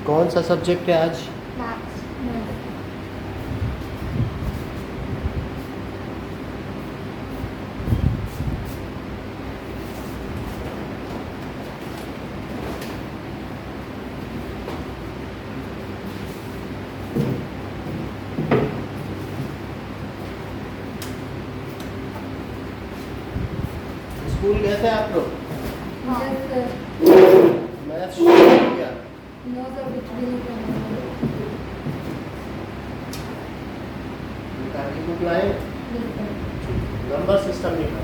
कौन सा सब्जेक्ट है आज? मैथ्स। स्कूल गए थे आप लोग? हाँ। मैथ शुरू हो गया? नो सर, कुछ भी नहीं करना है। बुक लाए? नंबर सिस्टम नहीं था।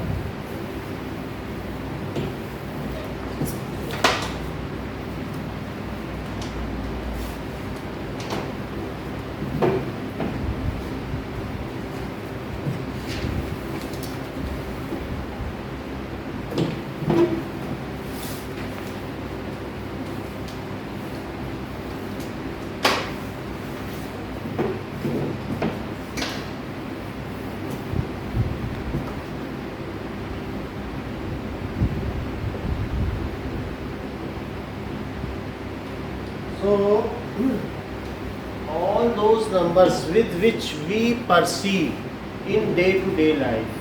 So, all those numbers with which we perceive in day-to-day life,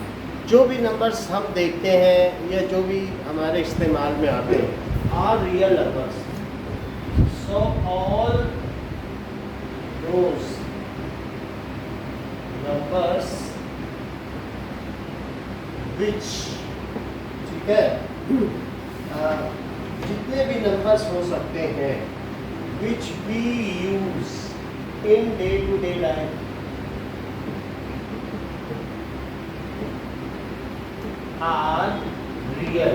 जो भी नंबर्स हम देखते हैं या जो भी हमारे इस्तेमाल में आते हैं are real numbers. So all those numbers which, ठीक है, जितने भी नंबर्स हो सकते हैं which we use in day-to-day life are real.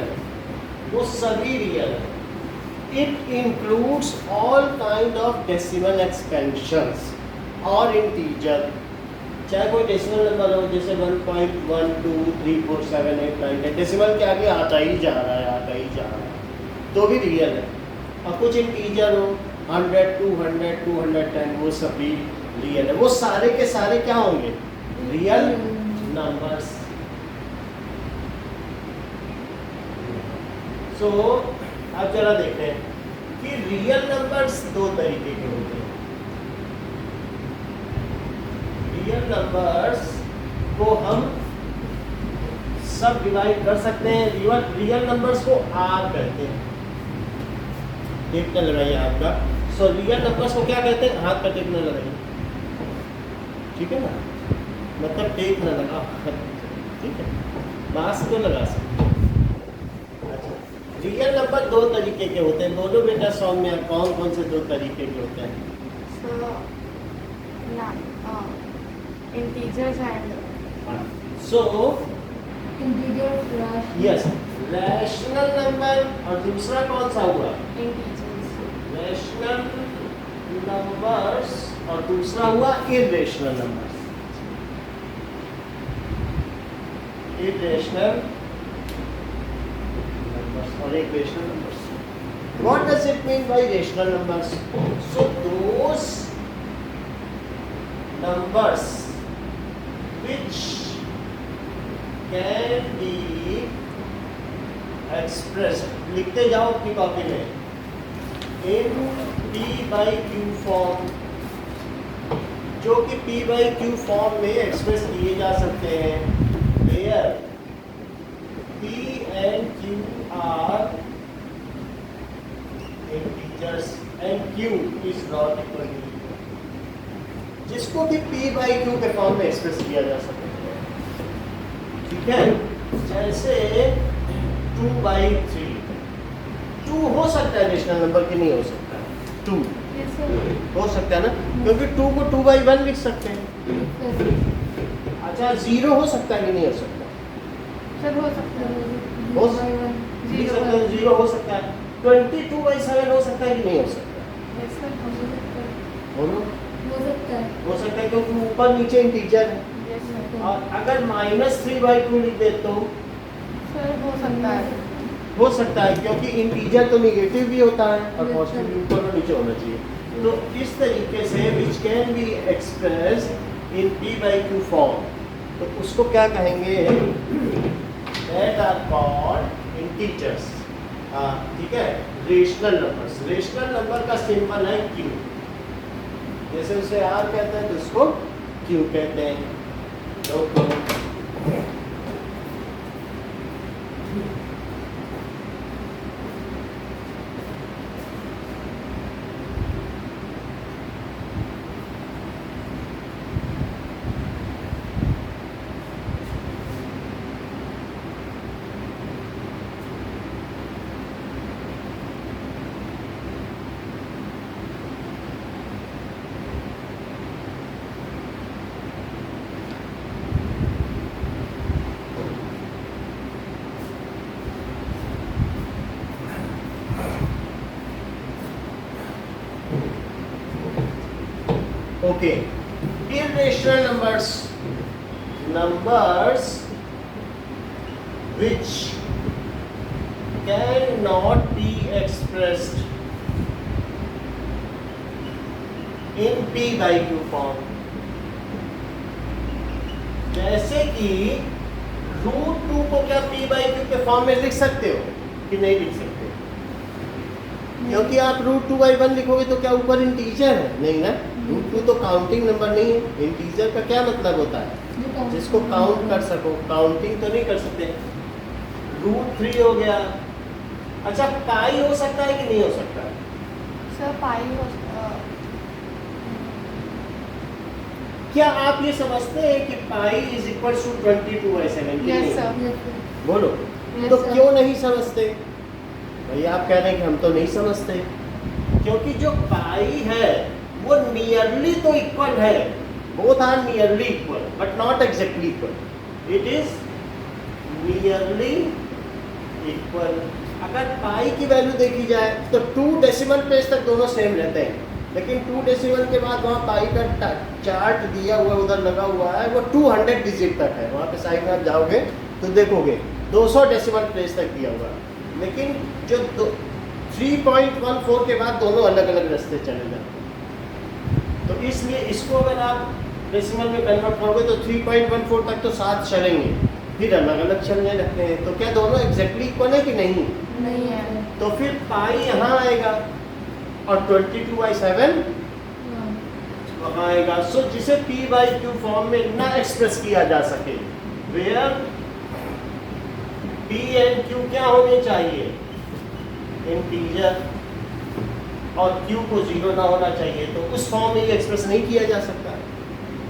वो सभी रियल है. It includes all kind of decimal expansions और integer. चाहे कोई डेसिमल नंबर हो जैसे 1.1234789 डेसिमल के आगे आता ही जा रहा है तो भी रियल है. और कुछ इंटीजर हो 100, 200, 210 वो सभी रियल है. वो सारे के सारे क्या होंगे? Real numbers. सो अब जरा देखते हैं कि रियल नंबर्स दो तरीके के होते हैं. रियल नंबर्स को हम सब डिवाइड कर सकते हैं. रियल नंबर्स को आर कहते हैं. टेप न लगाइए हाथ का. सो रियल नंबर्स को क्या कहते हैं? हाथ का टेप न लगाइए, ठीक है ना, मतलब टेप न लगा, ठीक है, मास्क तो लगा सकते हैं. अच्छा, रियल नंबर दो तरीके के होते हैं. बोलो बेटा सॉन्ग में कौन कौन से दो तरीके के होते हैं? Integers and so integers yes, rational number और दूसरा कौन सा हुआ? इंटीजर्स. रैशनल नंबर्स और दूसरा हुआ इरेशनल नंबर्स. इरेशनल नंबर्स और एक rational numbers. What does it mean by rational numbers? So those numbers which can be expressed, लिखते जाओ अपनी कॉपी में, in P by Q form, जो कि P by Q फॉर्म में एक्सप्रेस किए जा सकते हैं. Where P and Q are integers and Q is not equal to zero. जिसको भी P by Q के फॉर्म में एक्सप्रेस किया जा सकता है. ठीक है, जैसे 2/3. 2 हो सकता है रेशनल नंबर की नहीं हो सकता. 2 हो सकता है ना, क्योंकि 2 को 2/1 लिख सकते हैं. अच्छा, 0 हो सकता है कि नहीं हो सकता? सर हो सकता है. हो सकता है. 0 हो सकता है. 22/7 हो सकता है कि नहीं हो सकता? हो सकता है. हो सकता है क्योंकि ऊपर नीचे इंटीजर है. और अगर -3/2 लिख दे तो सर हो सकता है. हो सकता है, क्योंकि इंटीजर तो निगेटिव भी होता है और पॉजिटिव भी ऊपर और नीचे होना चाहिए. तो इस तरीके से which can be expressed in P by Q form, तो उसको क्या कहेंगे? That are called integers. ठीक है. Rational numbers. रेशनल नंबर का सिंबल है क्यू, जैसे उसे आर कहते हैं तो उसको क्यू कहते हैं। Okay, irrational numbers, numbers which cannot be expressed in p by q form। जैसे कि √2 को क्या p by q के फॉर्म में लिख सकते हो कि नहीं लिख सकते? क्योंकि आप √2/1 लिखोगे तो क्या ऊपर इंटीजर है? नहीं ना, √2 तो काउंटिंग नंबर नहीं है। इंटीजर का क्या मतलब होता है? जिसको काउंट कर सको, काउंटिंग तो नहीं कर सकते। √3 हो गया। अच्छा, पाई हो सकता है कि नहीं हो सकता? सर पाई हो क्या आप ये समझते हैं कि pi is equal to 22/7? Yes sir. बोलो। Yes, तो sir. क्यों नहीं समझते? भैया आप कह रहे हैं कि हम तो नहीं समझते, क्योंकि जो पाई है वो नियरली तो इक्वल है, both are nearly equal but not exactly equal. It is nearly equal. अगर पाई की वैल्यू देखी जाए तो 2 डेसिमल प्लेस तक दोनों सेम रहते हैं, लेकिन 2 डेसिमल के बाद वहाँ पाई का चार्ट दिया हुआ उधर लगा हुआ है, वो 200 डिजिट तक है। वहाँ पे साइड में आप जाओगे तो देखोगे 200 डेसिमल प्लेस तक दिया हुआ है, लेकिन जो 3.14 के बाद दोनों अलग अलग रास्ते चले जाते हैं। तो इसलिए इसको अगर आप डेसिमल में कन्वर्ट करोगे तो 3.14 तक तो साथ चलेंगे, फिर अलग अलग चलने लगते हैं। तो क्या दोनों एग्जैक्टली इक्वल है कि नहीं? नहीं है। तो फिर पाई यहाँ आएगा और 22/7 वहाँ आएगा। सो जिसे p by q फॉर्म में ना एक्सप्रेस किया जा सके, वेयर p and q क्या होने चाहिए? इंटीजर, और q को 0 ना होना चाहिए, तो उस फॉर्म में ये एक्सप्रेस नहीं किया जा सकता।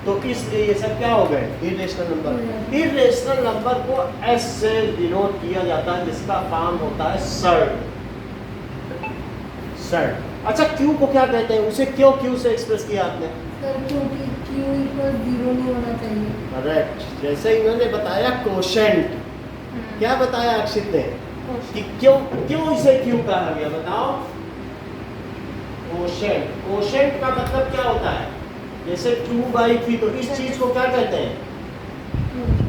तो इसलिए ये सब क्या हो गए? Irrational number. इरेशनल नंबर को s से डिनोट किया जाता है, जिसका फॉर्म होता है सर्ड। सर्ड। अच्छा, q को क्या कहते हैं? उसे क्यों q से एक्सप्रेस किया आपने? सर क्योंकि q इक्वल 0 नहीं होना चाहिए। करेक्ट। जैसे इन्होंने बताया कोशेंट, क्या बताया अक्षित ने कि क्यों इसे क्यों कहा गया? बताओ। कोशेंट। कोशेंट का मतलब क्या होता है? जैसे 2/3, तो इस चीज को क्या कहते हैं?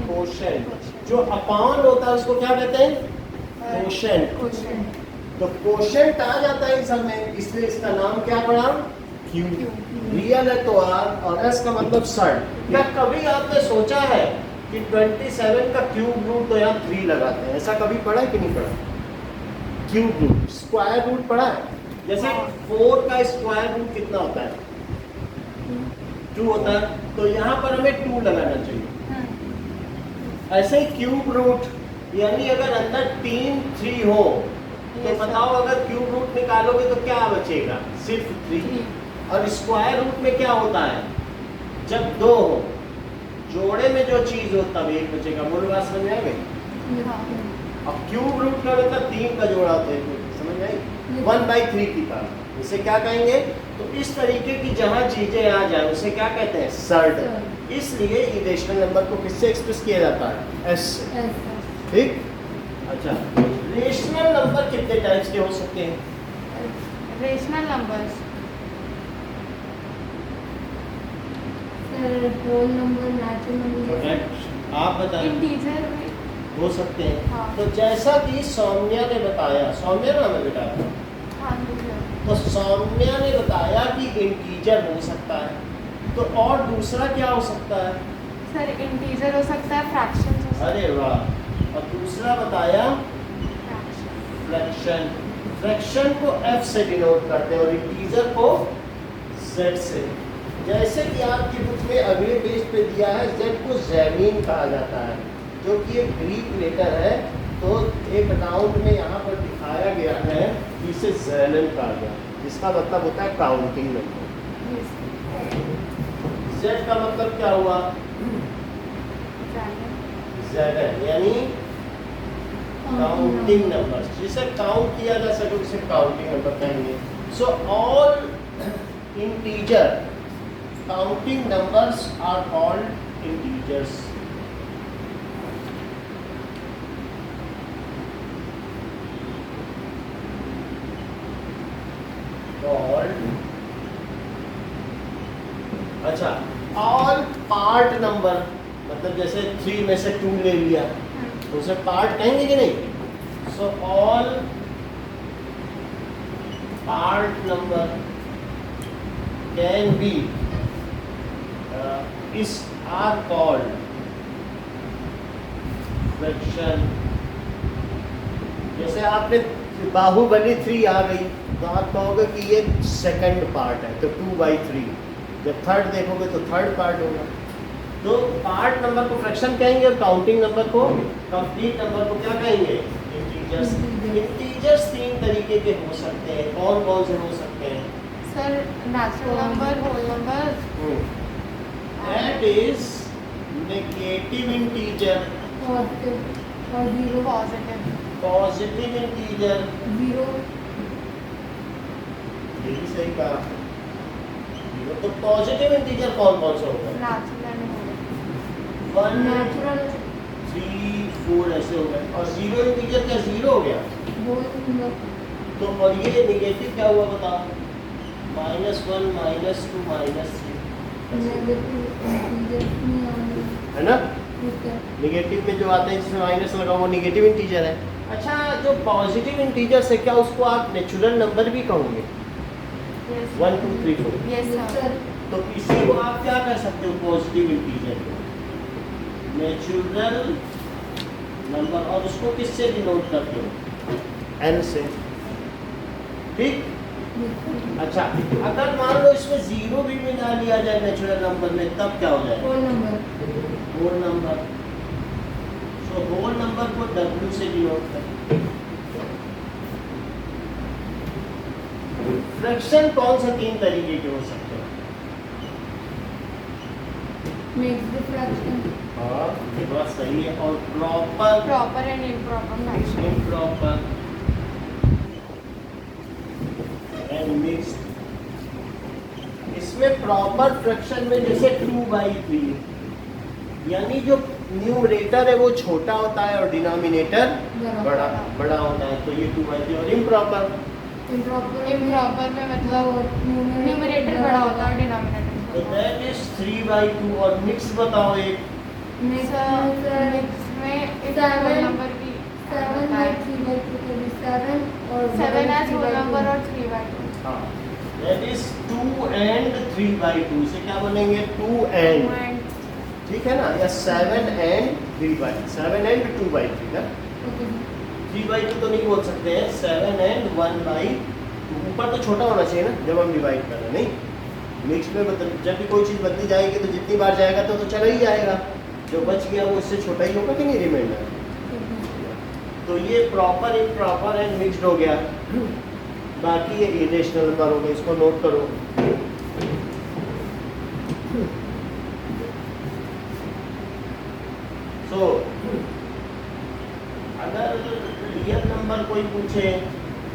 कोशेंट। जो अपॉन होता है उसको क्या कहते हैं? कोशेंट। तो कोशेंट आ जाता है सब में, इसलिए इसका नाम क्या पड़ा? क्यू। रियल है तो आर, और एस का मतलब सर्ड। क्या कभी आपने सोचा है कि 27 का क्यूब रूट तो यहाँ 3 लगाते हैं? ऐसा कभी पढ़ा है कि नहीं पढ़ा? क्यूब रूट, स्क्वायर रूट पढ़ा है? जैसे 4 का स्क्वायर रूट कितना होता है? 2 होता है, तो यहाँ पर हमें 2 लगाना चाहिए। ऐसे ही क्यूब रूट, यानी अगर अंदर 3 हो तो बताओ अगर क्यूब रूट निकालोगे तो क्या बचेगा? सिर्फ 3। और स्क्वायर रूट में क्या होता है? जब 2 हो, जोड़े में जो चीज हो तब 1 बचेगा। मूल बात समझ में आ गई? अब क्यूब रूट का मतलब 3 का जोड़ा होता है, समझ में आई? 1/3 की पावर, इसे क्या कहेंगे? तो इस तरीके की जहां चीजें आ जाए उसे क्या कहते हैं? सर्ड। इसलिए इरेशनल नंबर को किससे एक्सप्रेस किया जाता है? एस से। ठीक। अच्छा, रेशनल नंबर कितने टाइप्स के हो सकते हैं? Rational numbers sir whole number, natural number. Correct. आप बताएं। इंटीजर में हो सकते हैं। हाँ। तो जैसा कि सौम्या ने बताया, सौम्या नाम है बेटा, हाँ जी सर। तो सौम्या ने बताया कि इंटीजर हो सकता है, तो और दूसरा क्या हो सकता है? सर इंटीजर हो सकता है, फ्रैक्शन हो सकता अरे वाह। और दूसरा बताया है, फ्रैक्शन। फ्रैक्शन। फ्रैक्शन को f से डिनोट करते हैं और इंटीजर को z से। जैसे कि आपकी बुक में अगले पेज पे दिया है z को जैमीन कहा जाता है, जो कि एक ग्रीक लेटर है। तो एक राउंड में यहाँ पर दिखाया गया है कि इसे जैलन कहा गया, जिसका मतलब होता है काउंटिंग नंबर। z का मतलब क्या हुआ? जैलन यानी काउंटिंग नंबर, जिसे काउंट किया जा सके उसे काउंटिंग नंबर कहेंगे। So all integer counting numbers are called integers. अच्छा, ऑल पार्ट नंबर, मतलब जैसे 3 में से 2 ले लिया तो उसे पार्ट कहेंगे कि नहीं? So all part number can be इस आर कॉल्ड फ्रैक्शन। जैसे आपने बाहुबली 3 आ गई तो आप कहोगे कि ये सेकंड पार्ट है, तो 2/3। जब थर्ड देखोगे तो थर्ड पार्ट होगा। तो पार्ट नंबर को फ्रैक्शन कहेंगे और काउंटिंग नंबर को, कंप्लीट नंबर को क्या कहेंगे? इंटीजर्स। इंटीजर्स 3 तरीके के हो सकते हैं। कौन कौन से हो सकते हैं? Sir natural number, whole number, that is negative integer, positive और zero. Positive, positive integer, zero. ये भी सही कहा। तो पॉजिटिव इंटीजर कौन कौन से होगा? Natural and whole. 1 नेचुरल 3 4 ऐसे हो गए। और जीरो इंटीजर क्या जीरो हो गया? Whole number. तो और ये नेगेटिव क्या हुआ बताओ? -1 -2 -3 नेगेटिव इंटीजर नहीं आने। है ना? ठीक है। नेगेटिव में जो आते हैं जिसमें माइनस लगा वो नेगेटिव इंटीजर है। अच्छा, जो पॉजिटिव इंटीजर है क्या उसको आप नेचुरल नंबर भी कहोगे? यस 1 2 3 4। Yes sir. तो इसी को आप क्या कर सकते हो? पॉजिटिव इंटीजर को नेचुरल नंबर, और उसको किससे डिनोट करते हो? n से। ठीक। अच्छा, अगर मान लो इसमें जीरो भी मिला लिया जाए नेचुरल नंबर में, तब क्या हो जाएगा? Whole number. Whole number. So whole number को w से डिनोट करें। फ्रैक्शन कौन से 3 तरीके के हो सकते हैं? Mixed fraction. हाँ, ये बात सही है। और proper, proper and improper fraction. Improper and mixed. इसमें प्रॉपर फ्रैक्शन में जैसे 2/3, यानी जो न्यूमरेटर है वो छोटा होता है और डिनोमिनेटर बड़ा बड़ा होता है, तो ये 2/3। और इम्प्रॉपर, इम्प्रॉपर में मतलब न्यूमरेटर बड़ा होता है, डिनोमिनेटर तो दैट इज 3/2। और मिक्स बताओ एक। मिक्स में एक होल नंबर भी 7 एज होल नंबर और 3/2। हाँ, दैट इज 2 and 3/2 से क्या बोलेंगे? 2 and, ठीक है ना? या 7 and 2/3 ना? 3/2 तो नहीं बोल सकते हैं, 7 and 1/2। ऊपर तो छोटा होना चाहिए ना जब हम डिवाइड कर रहे हैं। नहीं, मिक्स में मतलब जब भी कोई चीज़ बदली जाएगी तो जितनी बार जाएगा तो चला ही जाएगा, जो बच गया वो इससे छोटा ही होगा कि नहीं रिमाइंडर। तो ये प्रॉपर, इम्प्रॉपर एंड मिक्स्ड हो गया। बाकी ये इरेशनल नंबर हो गए, इसको नोट करो। सो अगर रियल नंबर कोई पूछे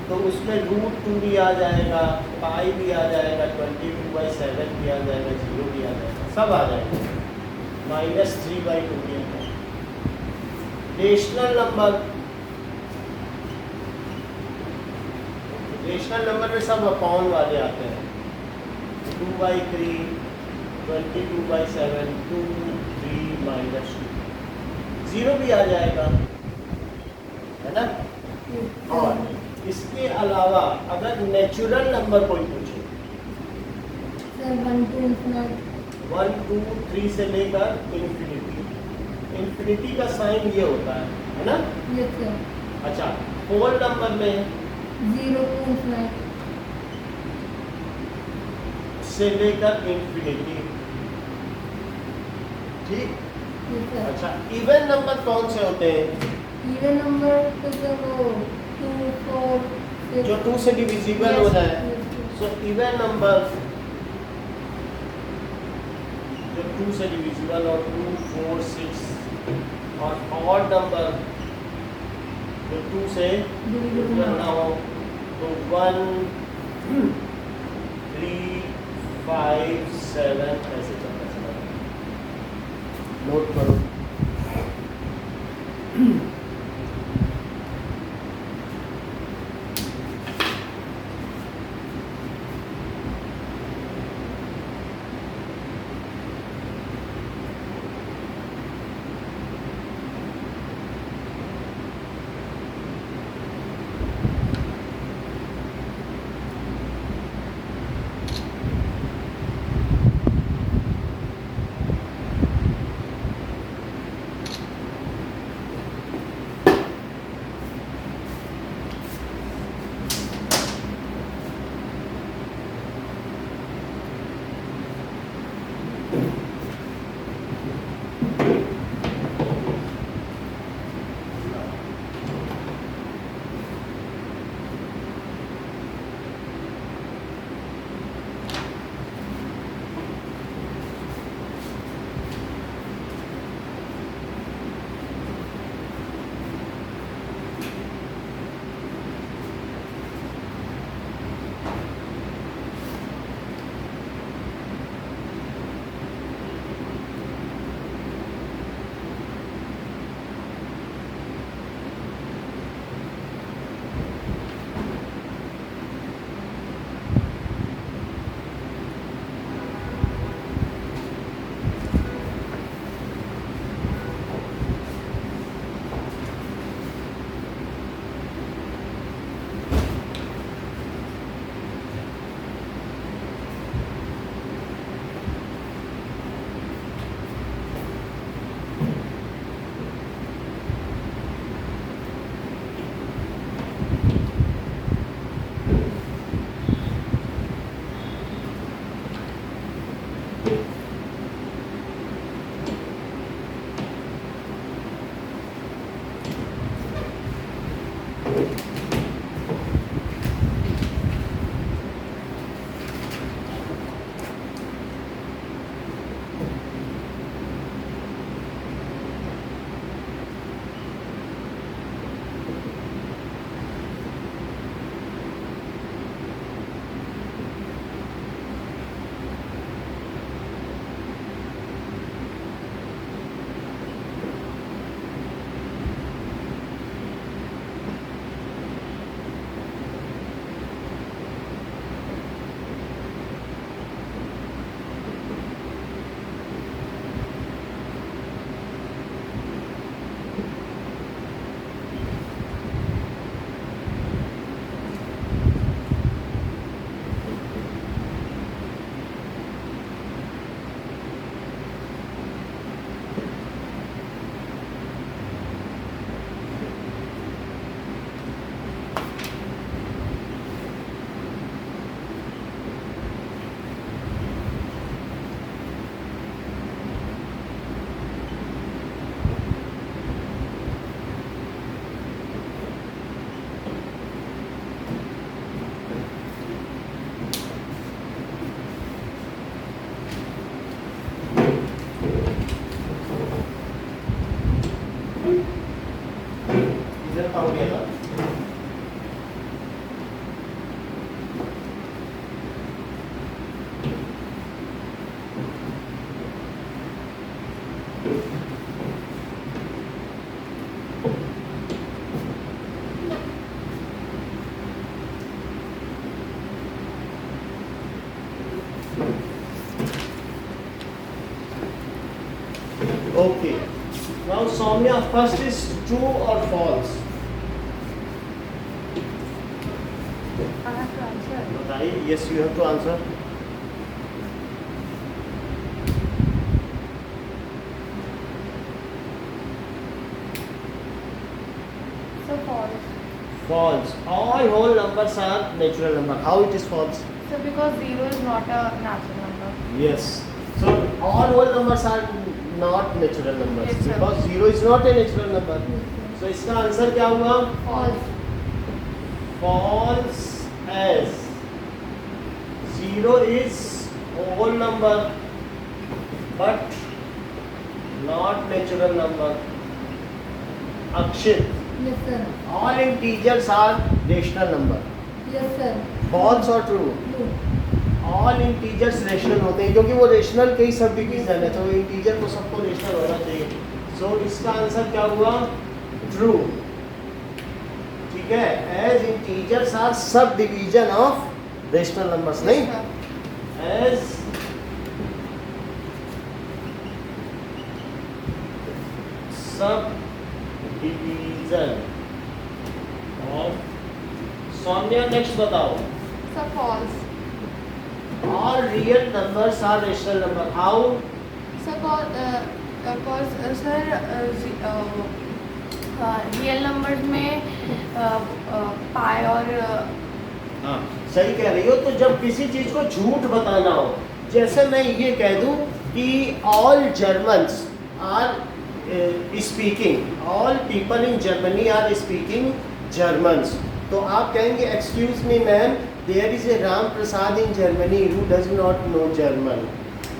तो उसमें √2 भी आ जाएगा, पाई भी आ जाएगा, 22/7 भी आ जाएगा, 0 भी आ जाएगा, सब आ जाएगा, -3/2 भी आ जाएगा। रेशनल नंबर, रेशनल नंबर में सब अपॉन वाले आते हैं। 2/3, 22/7, 2, 3, -2, 0 भी आ जाएगा, है ना? और इसके अलावा अगर नेचुरल नंबर कोई पूछे, 1 to infinite, 1 2 3 से लेकर इन्फिनिटी, इन्फिनिटी का साइन ये होता है ना? yes sir, अच्छा, होल नंबर में 0 to infinity. से लेकर इंफिनिटी। ठीक। Yes, sir. अच्छा, इवन नंबर कौन से होते हैं? Even number तो जब वो 2, 4, 6 जो 2 से डिविजिबल हो जाए। Yes, yes. So even number जो 2 से डिविजिबल और 2, 4, 6 और ऑड नंबर जो 2 से डिविजिबल ना हो तो 1, 3, 5, 7 ऐसे चलता चला। नोट करो। Okay. Now Soumya, first is true or false? I have to answer. बताइए. Yes, you have to answer. So false. false. All whole numbers are natural number. How it is false? So because 0 is not a natural number. Yes. So all whole numbers are not natural numbers Yes, sir. because 0 is not a natural number. So इसका answer क्या हुआ? False. False as 0 is a whole number but not natural number. Akshit, Yes, sir. all integers are rational number. Yes, sir. False or true? True. All integers rational होते हैं क्योंकि वो rational के ही sub division है तो integer को सबको rational होना चाहिए. सो इसका आंसर क्या हुआ? ट्रू. ठीक है. As integers are subdivision of rational numbers. नहीं, Yes, sir. As subdivision of. Saumya next बताओ. So false. All real numbers are rational number. How? So cause sir real numbers में पाई और हाँ, सही कह रही हो. तो जब किसी चीज को झूठ बताना हो, जैसे मैं ये कह दूं कि all Germans are speaking, all people in Germany are speaking Germans. तो आप कहेंगे excuse me ma'am, there is a Ram Prasad in Germany who does not know German.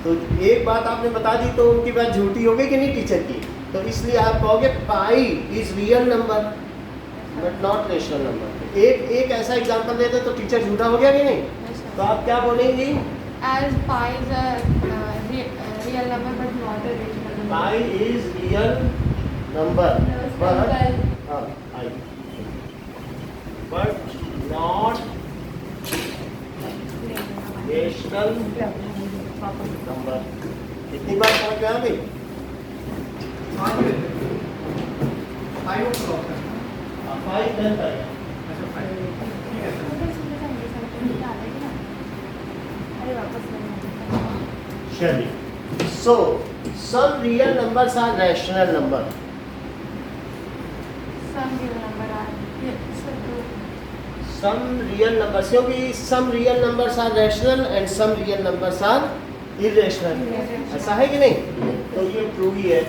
तो एक बात आपने बता दी तो उनकी बात झूठी हो गई कि नहीं टीचर की. तो इसलिए आप कहोगे pi is real number but not rational number. एक ऐसा एग्जांपल देते तो टीचर झूठा हो गया कि नहीं. तो आप क्या बोलेंगी? as pi is a real number but not a rational number. Pi is real number but not rational number. कितनी बार समझ में आ गई? फाइव डन करेगा. अरे वापस चलिए. So some real numbers are rational number. some real number are so true. Some real numbers, क्योंकि some real numbers are rational and some real numbers are irrational. ऐसा है कि नहीं? तो ये ट्रू ही है.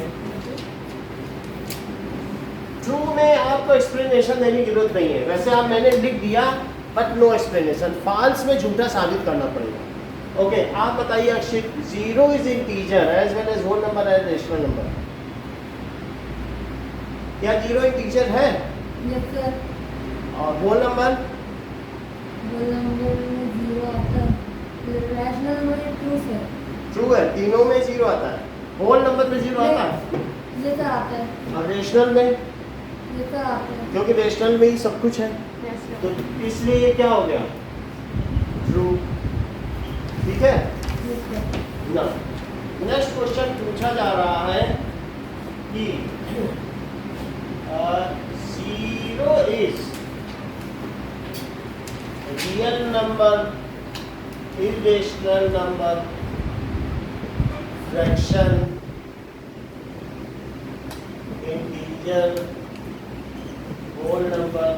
ट्रू में आपको एक्सप्लेनेशन देने की जरूरत नहीं है. वैसे आप मैंने लिख दिया बट नो एक्सप्लेनेशन. फॉल्स में झूठा साबित करना पड़ेगा. ओके, आप बताइए Akshit. 0 is integer as well as whole number as rational number. क्या 0 इंटीजर है? Yes, sir. और होल नंबर? होल नंबर में 0 आता है. रैशनल नंबर ट्रू है. ट्रू है. तीनों में 0 आता है. होल नंबर में 0 आता है ये सर आता है. और रेशनल में, ये सर आता है. क्योंकि रेशनल में ही सब कुछ है Yes, sir. तो इसलिए ये क्या हो गया? ट्रू. ठीक है ना. नेक्स्ट क्वेश्चन पूछा जा रहा है कि 0 is real number, irrational number, fraction, integer, whole number,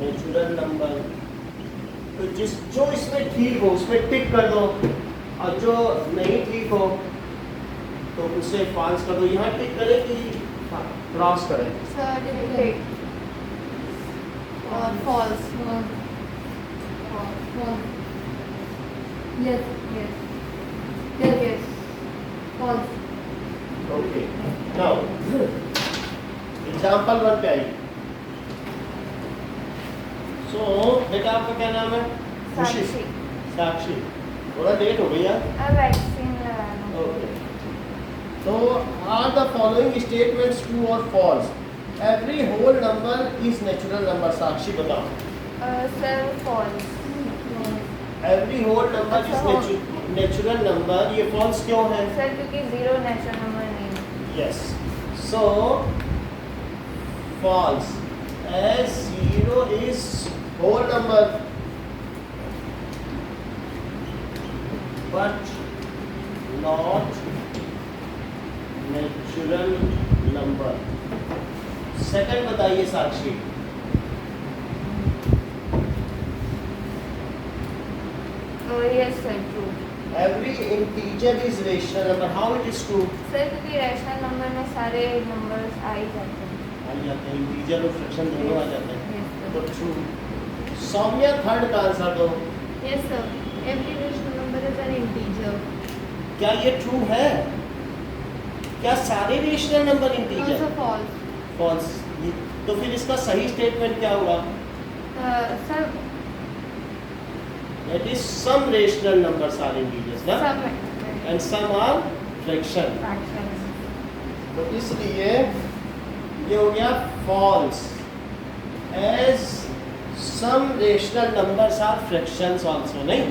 natural number. तो जो इसमें ठीक हो उसमें टिक कर दो और जो नहीं ठीक हो तो उसे फॉल्स कर दो. यहाँ टिक करें कि क्रॉस करें? Sir, dictate. और false. Yes. Yes. Yes. Yes. False. Okay. Now example 1 पे आइए. सो बेटा आपका क्या नाम है? खुशी. साक्षी. साक्षी. थोड़ा लेट हो गई यार. अब वैक्सीन लगाना. ओके. तो are the following statements true और false? Every whole number is natural number. Sakshi बताओ. Sir, false. Every whole number is natural number. ये फॉल्स क्यों है? Sir, क्योंकि 0 नेचुरल नंबर नहीं है. Yes. So false as 0 is whole number but not natural number. Second बताइए Sakshi. Yes sir true. Every integer is rational number, how it is true? Sir क्योंकि rational number में सारे numbers आ ही जाते हैं। आ जाते हैं, इंटीजर और फ्रैक्शन दोनों आ जाते हैं, यस तो सर। ट्रू। सौम्या थर्ड का आंसर दो। Yes sir, every rational number is an integer. क्या ये ट्रू है? क्या सारे rational number also integer? False. False. तो फिर इसका सही स्टेटमेंट क्या हुआ? Sir that is some rational numbers are integers ना, सब and some are fraction. Fractions. तो इसलिए ये हो गया false, as some rational numbers are fractions also, नहीं?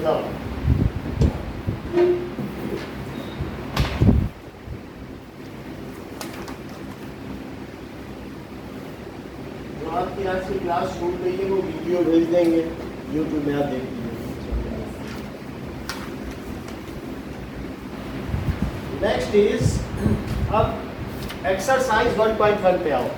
No. जो आपकी आज से क्लास छूट गई है वो वीडियो भेज देंगे यूट्यूब में, आप देख लीजिए। नेक्स्ट इज, अब एक्सरसाइज 1.1 पे आओ।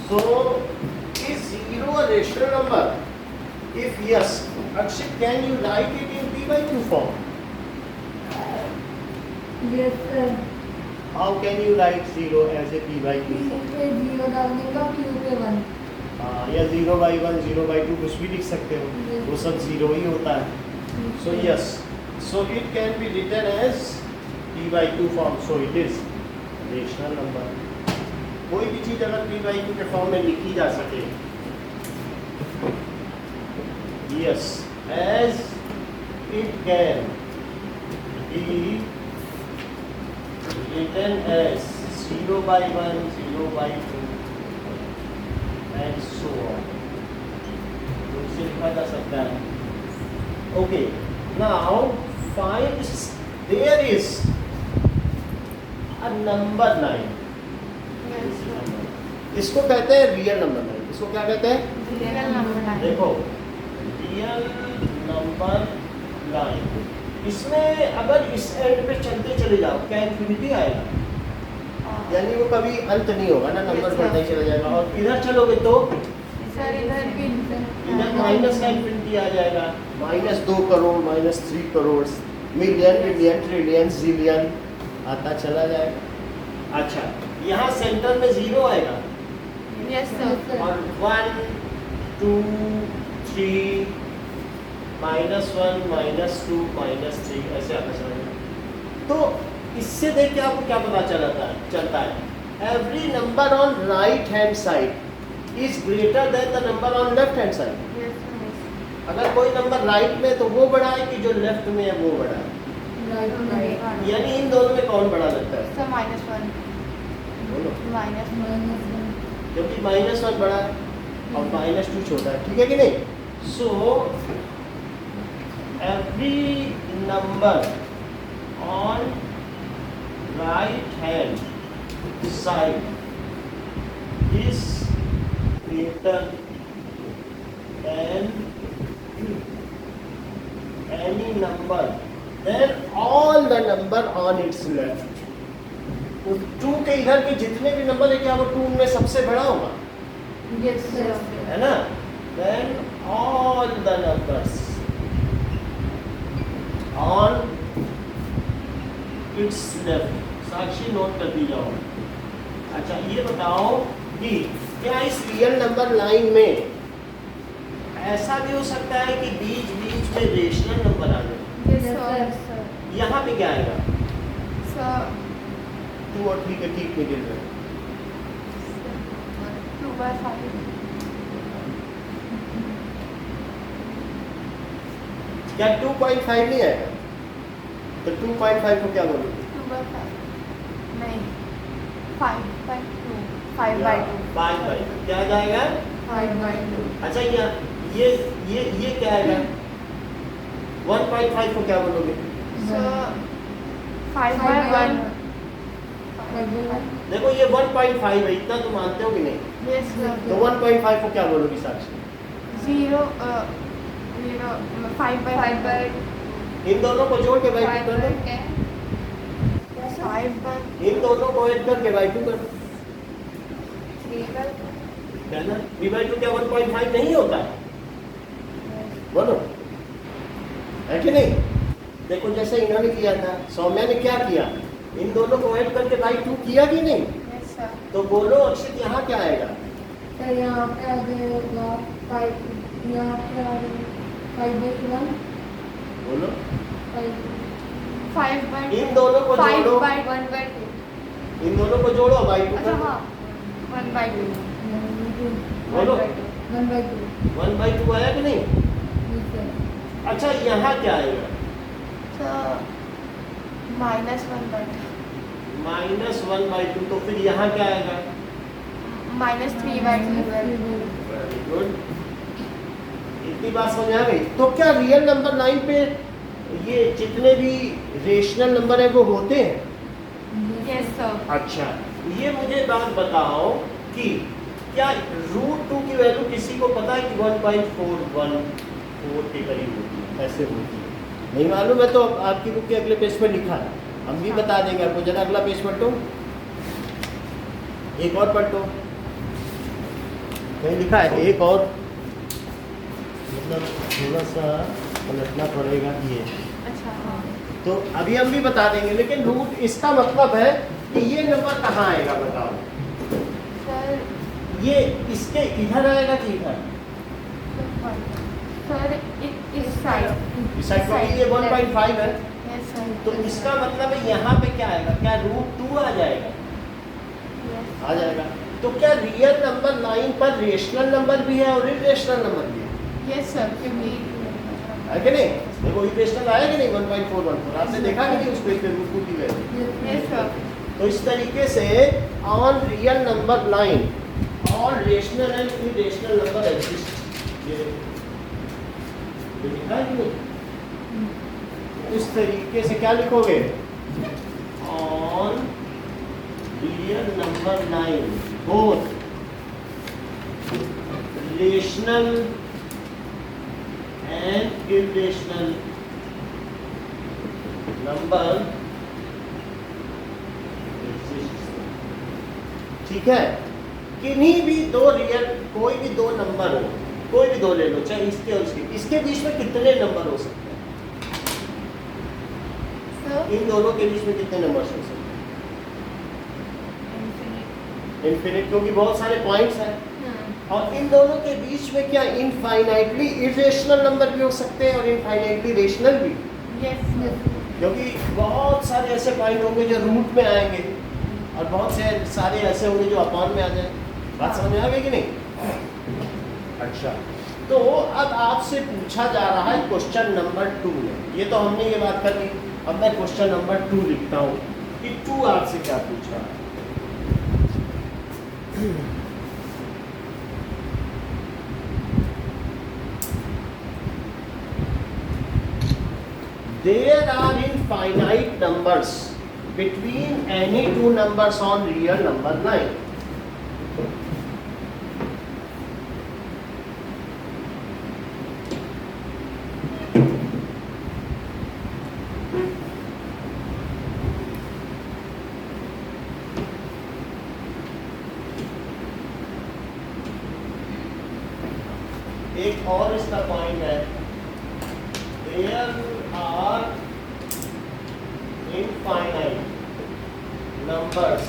So, is 0 a rational number? If yes, Akshit, can you write it in p by q form? Yes sir. How can you write 0 as a p by q P form? पे 0 डालने का, Q पे 1। या 0 by 1, 0 by 2 कुछ भी लिख सकते हो, Yes. वो सब 0 ही होता है। So yes, so it can be written as p by q form. So it is rational number. कोई भी चीज अगर p by q के फॉर्म में लिखी जा सके, yes, as it can be written as 0 by 1, 0 by 2 and so on. तो इसे लिखा जा सकता है। Okay, now find, there is a number line. इसको कहते हैं रियल नंबर लाइन। इसको क्या कहते हैं? Real number. देखो, रियल नंबर लाइन, इसमें अगर इस एंड पे चलते चले जाओ, क्या इंफिनिटी आएगा? यानी वो कभी अंत नहीं होगा ना, नंबर Yes, बढ़ता ही चला जाएगा। और इधर चलोगे तो सर इधर भी इधर माइनस का इंफिनिटी आ जाएगा, -2 crore, -3 crore, million, million, trillion, zillion आता चला जाएगा। अच्छा, यहाँ सेंटर में 0 आएगा यस सर। और 1, 2, 3, -1, -2, -3 ऐसे आता चला जाएगा। तो इससे देख के आपको क्या पता चलता है? Every number on right hand side is greater than the number on left hand side. अगर कोई नंबर राइट में तो वो बड़ा है कि जो लेफ्ट में है वो बड़ा है? राइट में। यानी इन दोनों में कौन बड़ा लगता है? सर -1 बोलो। -1 क्योंकि -1 बड़ा है और -2 छोटा है, ठीक है कि नहीं? So every number on right hand side is greater than any number then all the number on its left. तो 2 के इधर के जितने भी नंबर है क्या वो 2 में सबसे बड़ा होगा? Yes sir. है ना? then all the numbers on its left. Sakshi note कर दी जाओ। अच्छा, ये बताओ कि क्या इस रियल नंबर लाइन में ऐसा भी हो सकता है कि बीच बीच में रेशनल नंबर आ जाए? Yes sir. यहाँ पे क्या आएगा? सर 2 और 3 के ठीक मिडिल में। 2/5 क्या 2.5 नहीं आएगा? तो 2.5 को क्या बोलोगे? 2/5 नहीं 5/2 5/2 5/2 क्या जाएगा? 5/2। अच्छा, ये क्या आएगा? 1.5 को क्या बोलोगे? So 5 by 1. देखो ये 1.5 है, इतना तो मानते हो कि नहीं? Yes sir. तो 1.5 को क्या बोलोगी साक्षी? 0 5 by 5 इन दोनों को जोड़ के बाई 2 कर दो। 5 by इन दोनों को ऐड करके बाई 2 कर दो। 3 by क्या ना? 3/2 क्या 1.5 नहीं होता है? बोलो, है कि नहीं? देखो जैसे इन्होंने किया था, सौम्या ने क्या किया? इन दोनों को ऐड करके बाई 2 किया कि नहीं? Yes sir. तो बोलो अक्षित यहाँ क्या आएगा? तो यहाँ पे आ जाएगा 5, यहाँ पे आ जाएगा 5/1, बोलो 5 by इन दोनों को 5 जोड़ो, by 1 by 2. इन दोनों को जोड़ो बाई 2 अच्छा कर दो। हाँ 1 by 2. बोलो 1/2। 1/2 आया कि नहीं? अच्छा यहाँ क्या आएगा? So minus 1 by 2. -1/2, तो फिर यहाँ क्या आएगा? Minus 3 by 2. वेरी गुड, इतनी बात समझ आ गई। तो क्या रियल नंबर 9 पे ये जितने भी रेशनल नंबर है वो होते हैं? Yes sir. अच्छा, ये मुझे बात बताओ कि क्या √2 की वैल्यू किसी को पता है कि 1.414 के करीब होती है? ऐसे होती है? नहीं मालूम है तो आपकी बुक के अगले पेज पर लिखा है, हम भी बता देंगे आपको। जरा अगला पेज पढ़ो, एक और पढ़ो, कहीं लिखा है एक और, मतलब थोड़ा सा पलटना पड़ेगा ये। अच्छा हाँ. तो अभी हम भी बता देंगे, लेकिन रूट इसका मतलब है कि ये नंबर कहाँ आएगा बताओ? Sir. ये इसके इधर आएगा कि इधर? Sir इस साइड. इस साइड को ये 1.5 है, Yes sir. तो इसका मतलब है यहाँ पे क्या आएगा? क्या √2 आ जाएगा? Yes. आ जाएगा। तो क्या रियल नंबर 9 पर रेशनल नंबर भी है और इरेशनल नंबर भी है? Yes sir. क्योंकि है कि नहीं? देखो इरेशनल आया कि नहीं? 1.414 आपने देखा कि नहीं उस पेज पे √2 की वैल्यू? Yes sir. तो इस तरीके से on real number 9 all rational and irrational number exist. ये लिखा है कि नहीं? इस तरीके से क्या लिखोगे? On real number 9 both rational and irrational number ठीक है? किन्हीं भी दो रियल, कोई भी दो नंबर हो, कोई भी दो ले लो, चाहे इसके और इसके बीच में कितने नंबर हो सकते हैं? Sir. इन दोनों के बीच में कितने नंबर हो सकते हैं? इनफिनिट, क्योंकि बहुत सारे पॉइंट्स हैं। और इन दोनों के बीच में क्या इनफाइनाइटली इरेशनल नंबर भी हो सकते हैं और इनफाइनाइटली रेशनल भी? Yes sir. क्योंकि बहुत सारे ऐसे पॉइंट होंगे जो रूट में आएंगे और बहुत से सारे ऐसे होंगे जो अपॉन में आ जाए। बात समझ में आ गई कि नहीं? अच्छा, तो अब आपसे पूछा जा रहा है क्वेश्चन नंबर 2 में, ये तो हमने ये बात कर ली। अब मैं क्वेश्चन नंबर 2 लिखता हूँ कि 2 आपसे क्या पूछा है। There are infinite numbers between any two numbers on real number 9. एक और इसका पॉइंट है, there are infinite numbers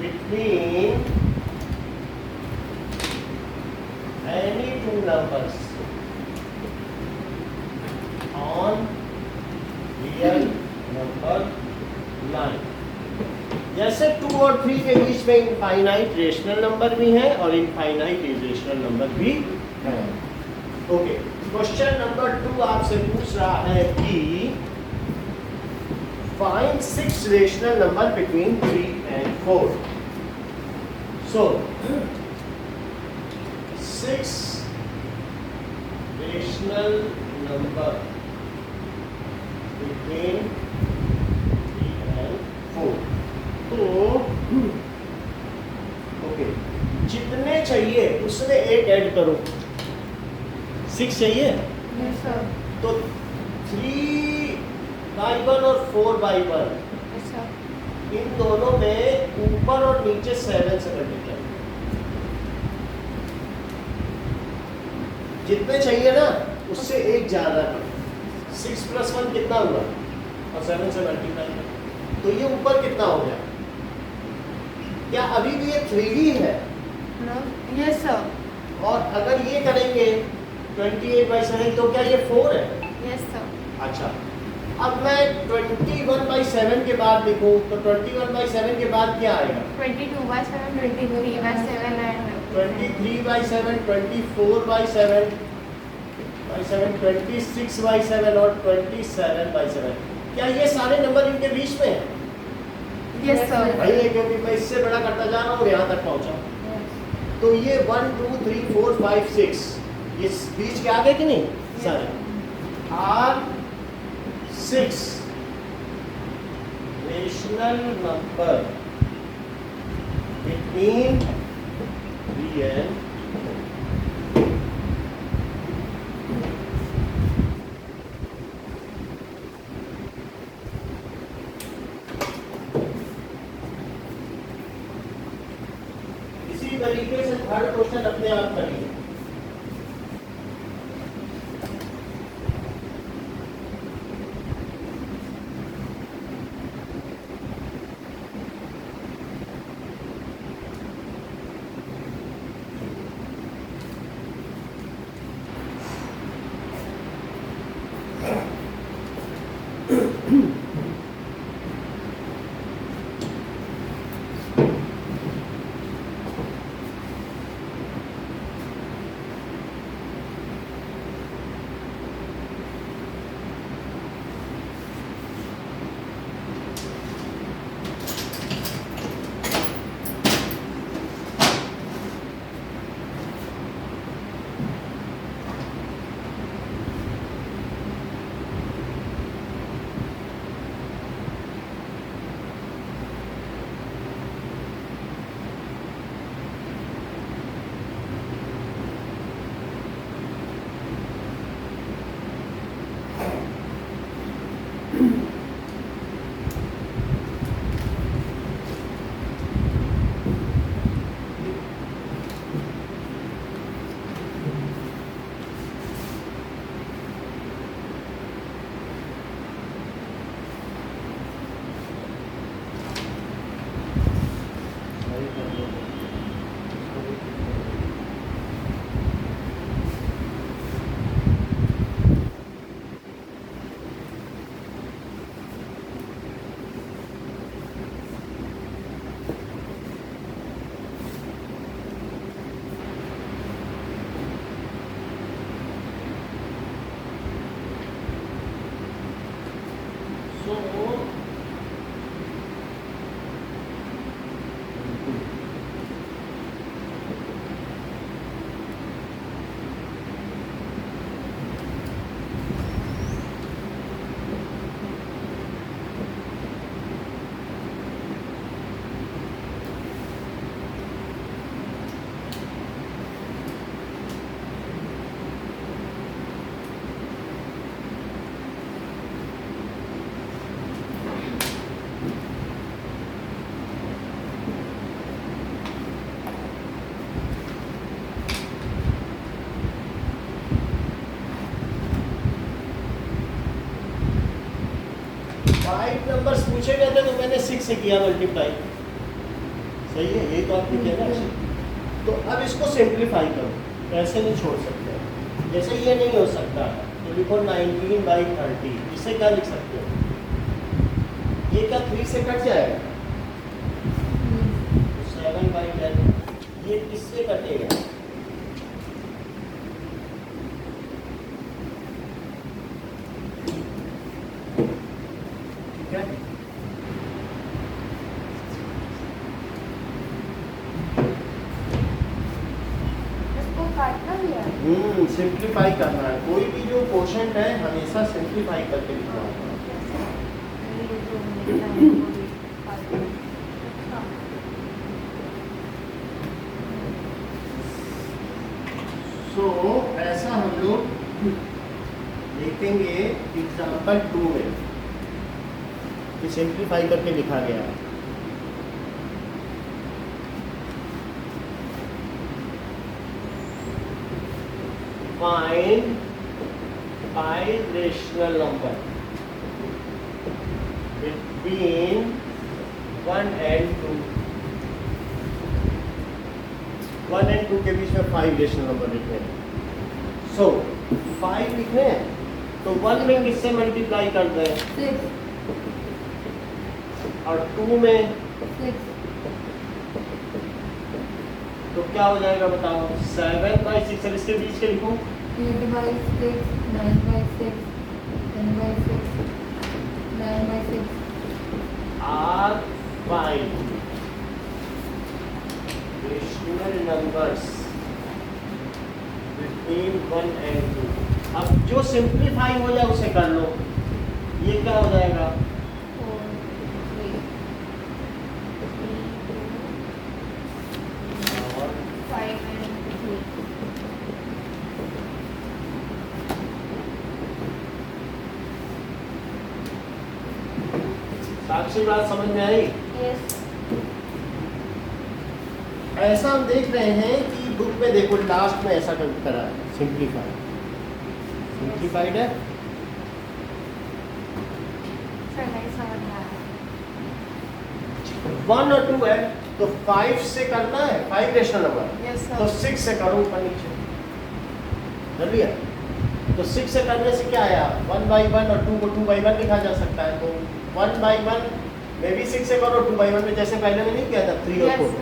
between any two numbers on real number 9। जैसे 2 और 3 के बीच में इनफाइनाइट रेशनल नंबर भी है और इनफाइनाइट इरेशनल नंबर भी है। ओके, क्वेश्चन नंबर 2 आपसे पूछ रहा है कि find 6 rational number between 3 and 4. So 6 rational number between 3 and 4। तो ओके, जितने चाहिए उसमें 8 ऐड करो। 6 चाहिए यस सर। तो 3/1 और 4/1 यस सर। इन दोनों में ऊपर और नीचे 7 से मल्टीप्लाई। जितने चाहिए ना उससे एक ज्यादा करो। 6 + 1 कितना हुआ और 7 से मल्टीप्लाई, तो ये ऊपर कितना हो गया? क्या अभी भी ये 3 ही है? Yes sir. और अगर ये करेंगे 28/7 तो क्या ये 4 है? Yes sir. अच्छा, अब मैं 21/7 के बाद लिखूं तो 21/7 के बाद क्या आएगा? 22/7, 23/7 एंड 23/7, 24/7, 26/7 और 27/7। क्या ये सारे नंबर इनके बीच में है? Yes sir. भाई ये क्योंकि मैं इससे बड़ा करता जा रहा हूँ और यहाँ तक पहुँचा। तो ये 1 2 3 4 5 6 ये बीच के आगे कि नहीं सारे are 6 rational number between 3 and 4। इसी तरीके से थर्ड क्वेश्चन अपने आप करिए। नंबर्स पूछे गए थे तो मैंने 6 से किया मल्टीप्लाई। सही है, ये तो आपने किया ना। तो अब इसको सिंप्लीफाई करो, ऐसे नहीं छोड़ सकते। जैसे ये नहीं हो सकता तो लिखो 19/30। इसे क्या लिख सकते हो? ये क्या 3 से कट जाएगा तो 7/10। ये किससे कटेगा? ठीक है, इसको काटना भी है। सिंप्लीफाई करना है। कोई भी जो क्वेश्चन है हमेशा सिंप्लीफाई करके लिखना होगा। जो मिलता है वो भी पाते हैं। अच्छा। सो ऐसा हम लोग देखेंगे एग्जाम्पल 2 में कि सिंप्लीफाई करके लिखा गया है। Find irrational number between 1 and 2. 1 and 2 के बीच में 5 रेशनल नंबर लिखने हैं। सो 5 लिखने हैं तो 1 में किससे मल्टीप्लाई करते हैं 6 और 2 में 6 तो क्या हो जाएगा बताओ 7/6 और इसके बीच के लिखूं 8/6 9/6 10/6 9/6 are 5 rational numbers between 1 and 2। अब जो सिंप्लीफाई हो जाए उसे कर लो। ये क्या हो जाएगा 4 3 और 5 and 3। साक्षी बात समझ में आई। यस। ऐसा हम देख रहे हैं कि बुक में देखो लास्ट में ऐसा करा है सिंप्लीफाइड है। सर नहीं समझ में आया। 1 और 2 है तो 5 से करना है 5 रेशनल नंबर यस तो सर। 6 से करो ऊपर नीचे कर लिया। तो 6 से करने से क्या आया 1/1 और 2 को 2/1 लिखा जा सकता है। तो 1/1 में भी 6 से करो 2/1 में जैसे पहले में नहीं किया था 3 और 4।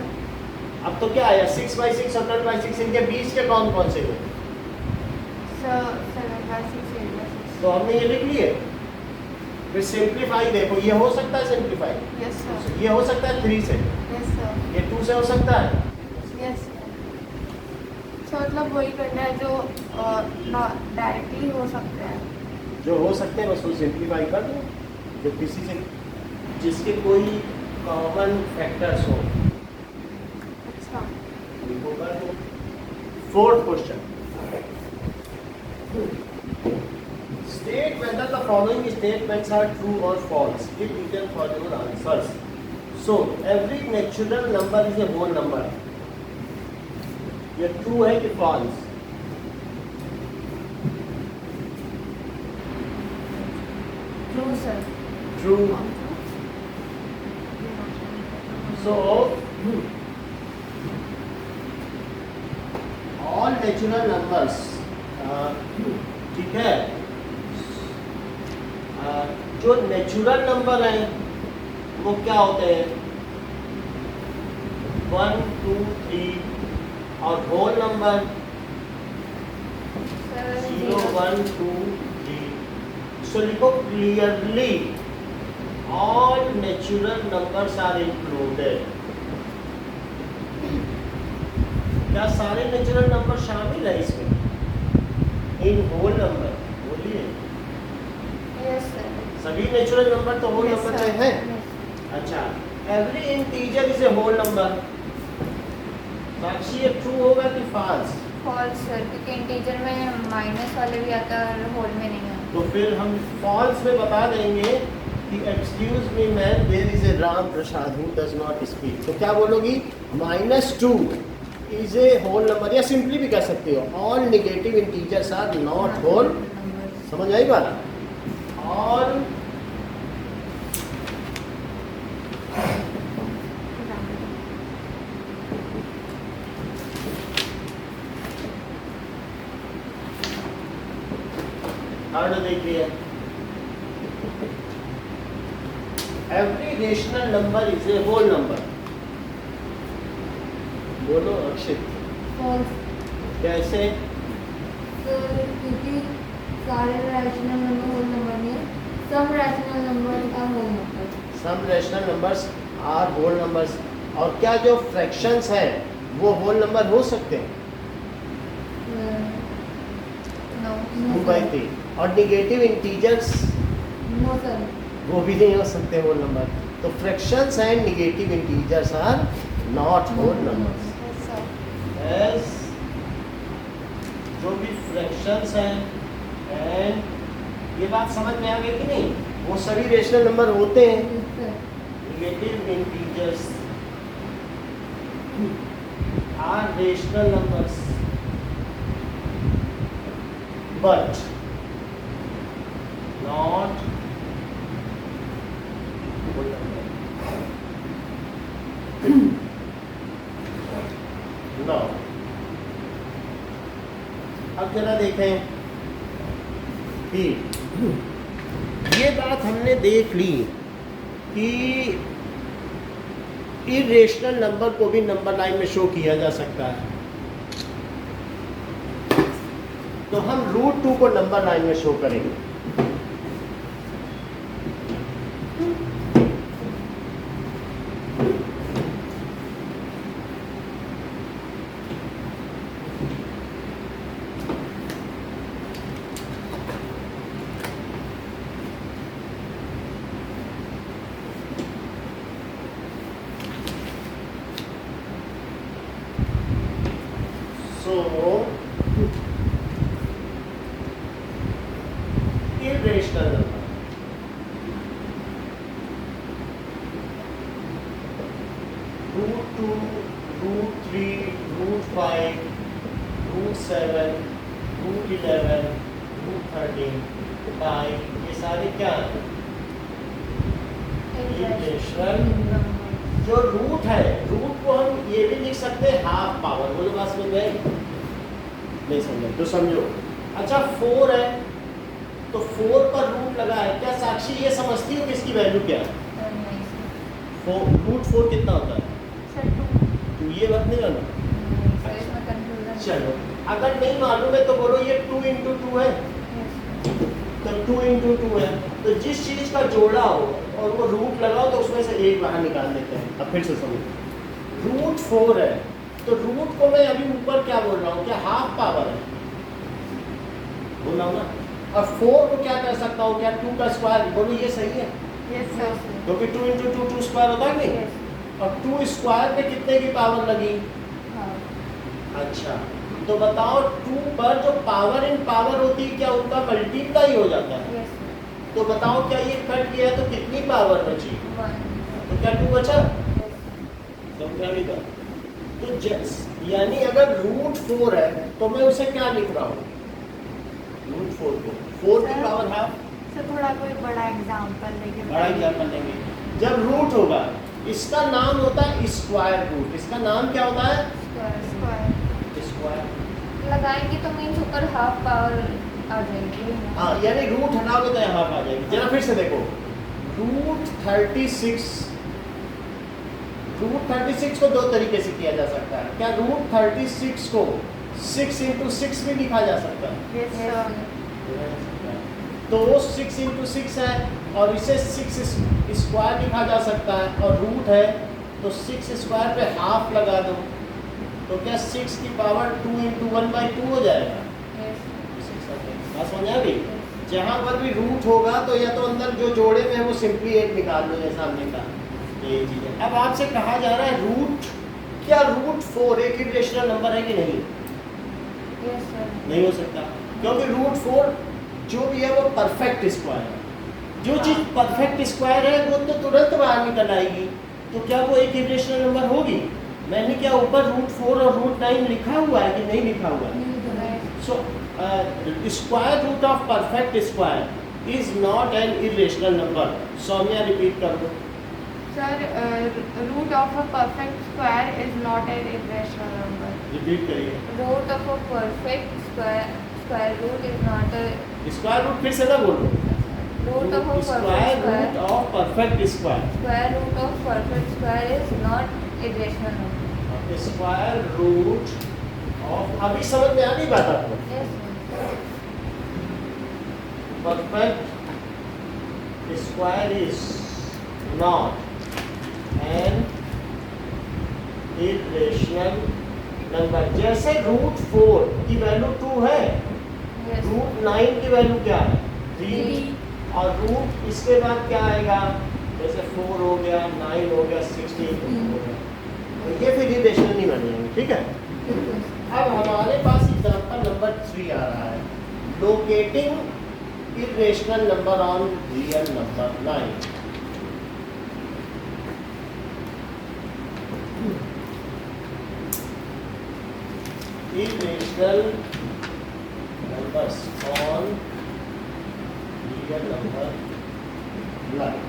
अब तो क्या आया 6/6 और 10/6 इनके बीच के कौन कौन से हुए सर 7/6 8/6। तो हमने ये लिख लिए। फिर सिंप्लीफाई देखो ये हो सकता है सिंप्लीफाई यस सर। ये हो सकता है 3 से यस सर। ये 2 से हो सकता है। यस सर मतलब वही करना है जो डायरेक्टली हो सकते हैं। जो हो सकते हैं उसको सिंप्लीफाई कर दो जो किसी से जिसके कोई कॉमन फैक्टर्स हो अच्छा। उनको कर दो। 4th question state whether the following statements are true or false. Give reason for your answers. So every natural number is a whole number. ये ट्रू है कि false true sir. True. So all natural numbers ठीक है जो natural number हैं वो क्या होते हैं 1 2 3 और होल नंबर 0 1 2 3। सो लिखो clearly all natural numbers are included. क्या सारे नेचुरल नंबर शामिल है इसमें इन होल नंबर बोलिए यस सर। सभी नेचुरल नंबर तो होल Yes, नंबर sir. हैं। Yes. अच्छा every integer is a whole number. Sakshi ये ट्रू होगा कि फॉल्स फॉल्स सर क्योंकि इंटीजर में माइनस वाले भी आता है और होल में नहीं आता। तो फिर हम फॉल्स में बता देंगे कि excuse me ma'am there is a Ram Prasad who does not speak. तो क्या बोलोगी -2 इज ए होल नंबर या सिंपली भी कह सकते हो all negative integers are not whole. समझ आई बात। ऑल थर्ड देखिए every rational number is a whole number. बोलो अक्षित फॉल्स कैसे क्योंकि सारे रैशनल नंबर होल नंबर नहीं है सम रैशनल नंबर का whole number. Some rational numbers are whole numbers. और क्या जो फ्रैक्शंस हैं वो होल नंबर हो सकते हैं नो। 2/3 और नेगेटिव इंटीजर्स नो सर वो भी नहीं हो सकते होल नंबर। तो fractions and negative integers are not whole numbers. Yes, sir. एस जो भी फ्रैक्शंस हैं एंड ये बात समझ में आ गई कि नहीं, वो सभी रेशनल नंबर होते हैं। Yes, sir. Negative integers are rational numbers but not whole number. No अब जरा देखें कि ये बात हमने देख ली कि इरेशनल नंबर को भी नंबर लाइन में शो किया जा सकता है। तो हम √2 को नंबर लाइन में शो करेंगे। So, irrational number. √2, √3, √5, √7, √11, √13, pi, ये सारे क्या हैं? Irrational। जो रूट है, रूट को हम ये भी लिख सकते हैं हाफ पावर। बोलो बात समझ में आई? नहीं समझे तो समझो। अच्छा 4 है तो 4 पर रूट लगा है, क्या साक्षी ये समझती हो कि इसकी वैल्यू क्या है? √4 कितना होता है? Sir, 2. तो ये बात नहीं मालूम। चलो अगर नहीं मालूम है तो बोलो ये 2 × 2 है। Yes. तो 2 × 2 है, तो जिस चीज का जोड़ा हो और वो रूट लगाओ तो उसमें से एक बाहर निकाल देते हैं। अब फिर से समझो, √4 है तो रूट को मैं अभी ऊपर क्या बोल रहा हूँ, क्या हाफ पावर है बोल रहा हूँ ना। और 4 को क्या कर सकता हूँ, क्या 2 का स्क्वायर? बोलो ये सही है Yes, sir. क्योंकि 2 × 2 2 स्क्वायर होता है कि नहीं? Yes. और 2 स्क्वायर पे कितने की पावर लगी? हाँ. अच्छा तो बताओ 2 पर जो पावर इन पावर होती है क्या उनका मल्टीप्लाई हो जाता है? Yes, sir. तो बताओ क्या ये कट गया तो कितनी पावर बची? 1. तो क्या 2 बचा? Yes. समझा भी था। तो यानी अगर √4 है तो मैं उसे क्या लिख रहा हूँ? √4 को 4 की पावर हाफ। सर थोड़ा कोई बड़ा एग्जांपल लेके बड़ा एग्जाम्पल लेंगे। जब रूट होगा इसका नाम होता है स्क्वायर रूट। इसका नाम क्या होता है? स्क्वायर. स्क्वायर। लगाएंगे तो मीन्स ऊपर हाफ पावर आ जाएगी। हाँ यानी रूट हटाओगे तो यहाँ आ जाएगी। जरा फिर से देखो, √36 को दो तरीके से किया जा सकता है। क्या √36 को 6 × 6 भी लिखा जा सकता है? Yes, sir. तो वो 6 × 6 है और इसे 6 स्क्वायर लिखा जा सकता है और रूट है तो 6 स्क्वायर पे हाफ लगा दो तो क्या 6 की पावर 2 × 1/2 हो जाएगा। Yes. बात समझ आ गई? जहाँ पर भी रूट होगा तो या तो अंदर जो जोड़े में है वो सिंपली 8 निकाल लो या सामने का, ये चीज़ है। अब आपसे कहा जा रहा है क्या √4 एक इरेशनल नंबर है कि नहीं? Yes, sir. नहीं हो सकता क्योंकि √4 जो भी है वो परफेक्ट स्क्वायर है। जो चीज़ परफेक्ट स्क्वायर है वो तो तुरंत बाहर निकल आएगी। तो क्या वो एक इरेशनल नंबर होगी? मैंने क्या ऊपर √4 और √9 लिखा हुआ है कि नहीं लिखा हुआ है? So square root of perfect square is not an irrational number. Saumya repeat कर दो। Sir, root of a perfect square is not an irrational number. Repeat करिए। Root of a perfect square root is not a square root फिर से ना बोलो। root of a square perfect root square. Of perfect square. Square root of perfect square is not irrational number. Square root of, अभी समझ में आ नहीं बात आपको? Yes, ma'am. Perfect square is not an irrational number. जैसे √4 की value 2 है, Yes. √9 की वैल्यू क्या है? 3। और रूट इसके बाद क्या आएगा, जैसे 4 हो गया, 9 हो गया, 16 हो गया, तो ये फिर इरेशनल नहीं बनेंगे, ठीक है। अब हमारे पास एग्जांपल नंबर 3 आ रहा है, locating irrational number on real number line. irrational numbers on real number line.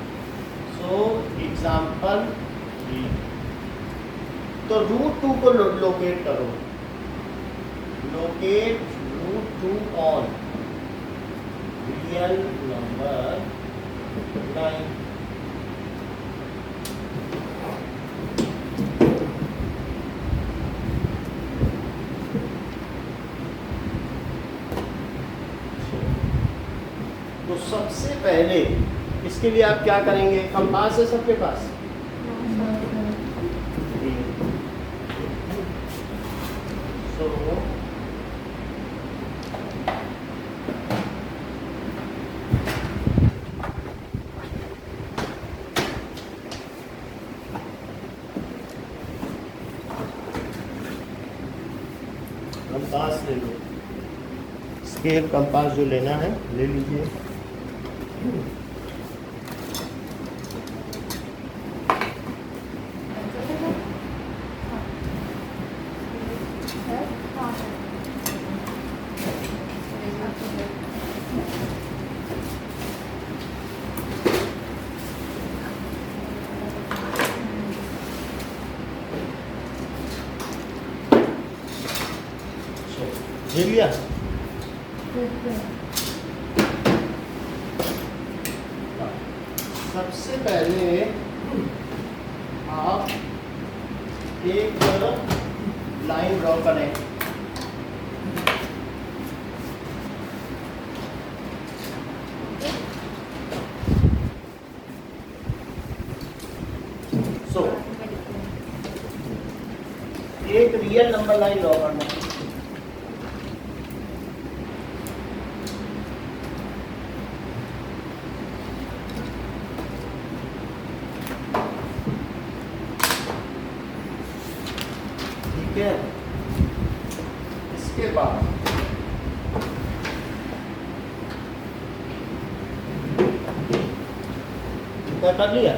So example 3, तो रूट 2 को लोकेट करो, locate root 2 on real number line. तो सबसे पहले इसके लिए आप क्या करेंगे, कंपास है सबके पास, सो कंपास ले लो, स्केल कंपास जो लेना है ले लीजिए। ले लिया, सबसे पहले आप एक लाइन ड्रॉ करें, सो एक रियल नंबर लाइन ड्रॉ करना, ठीक है। इसके बाद क्या कर लिया,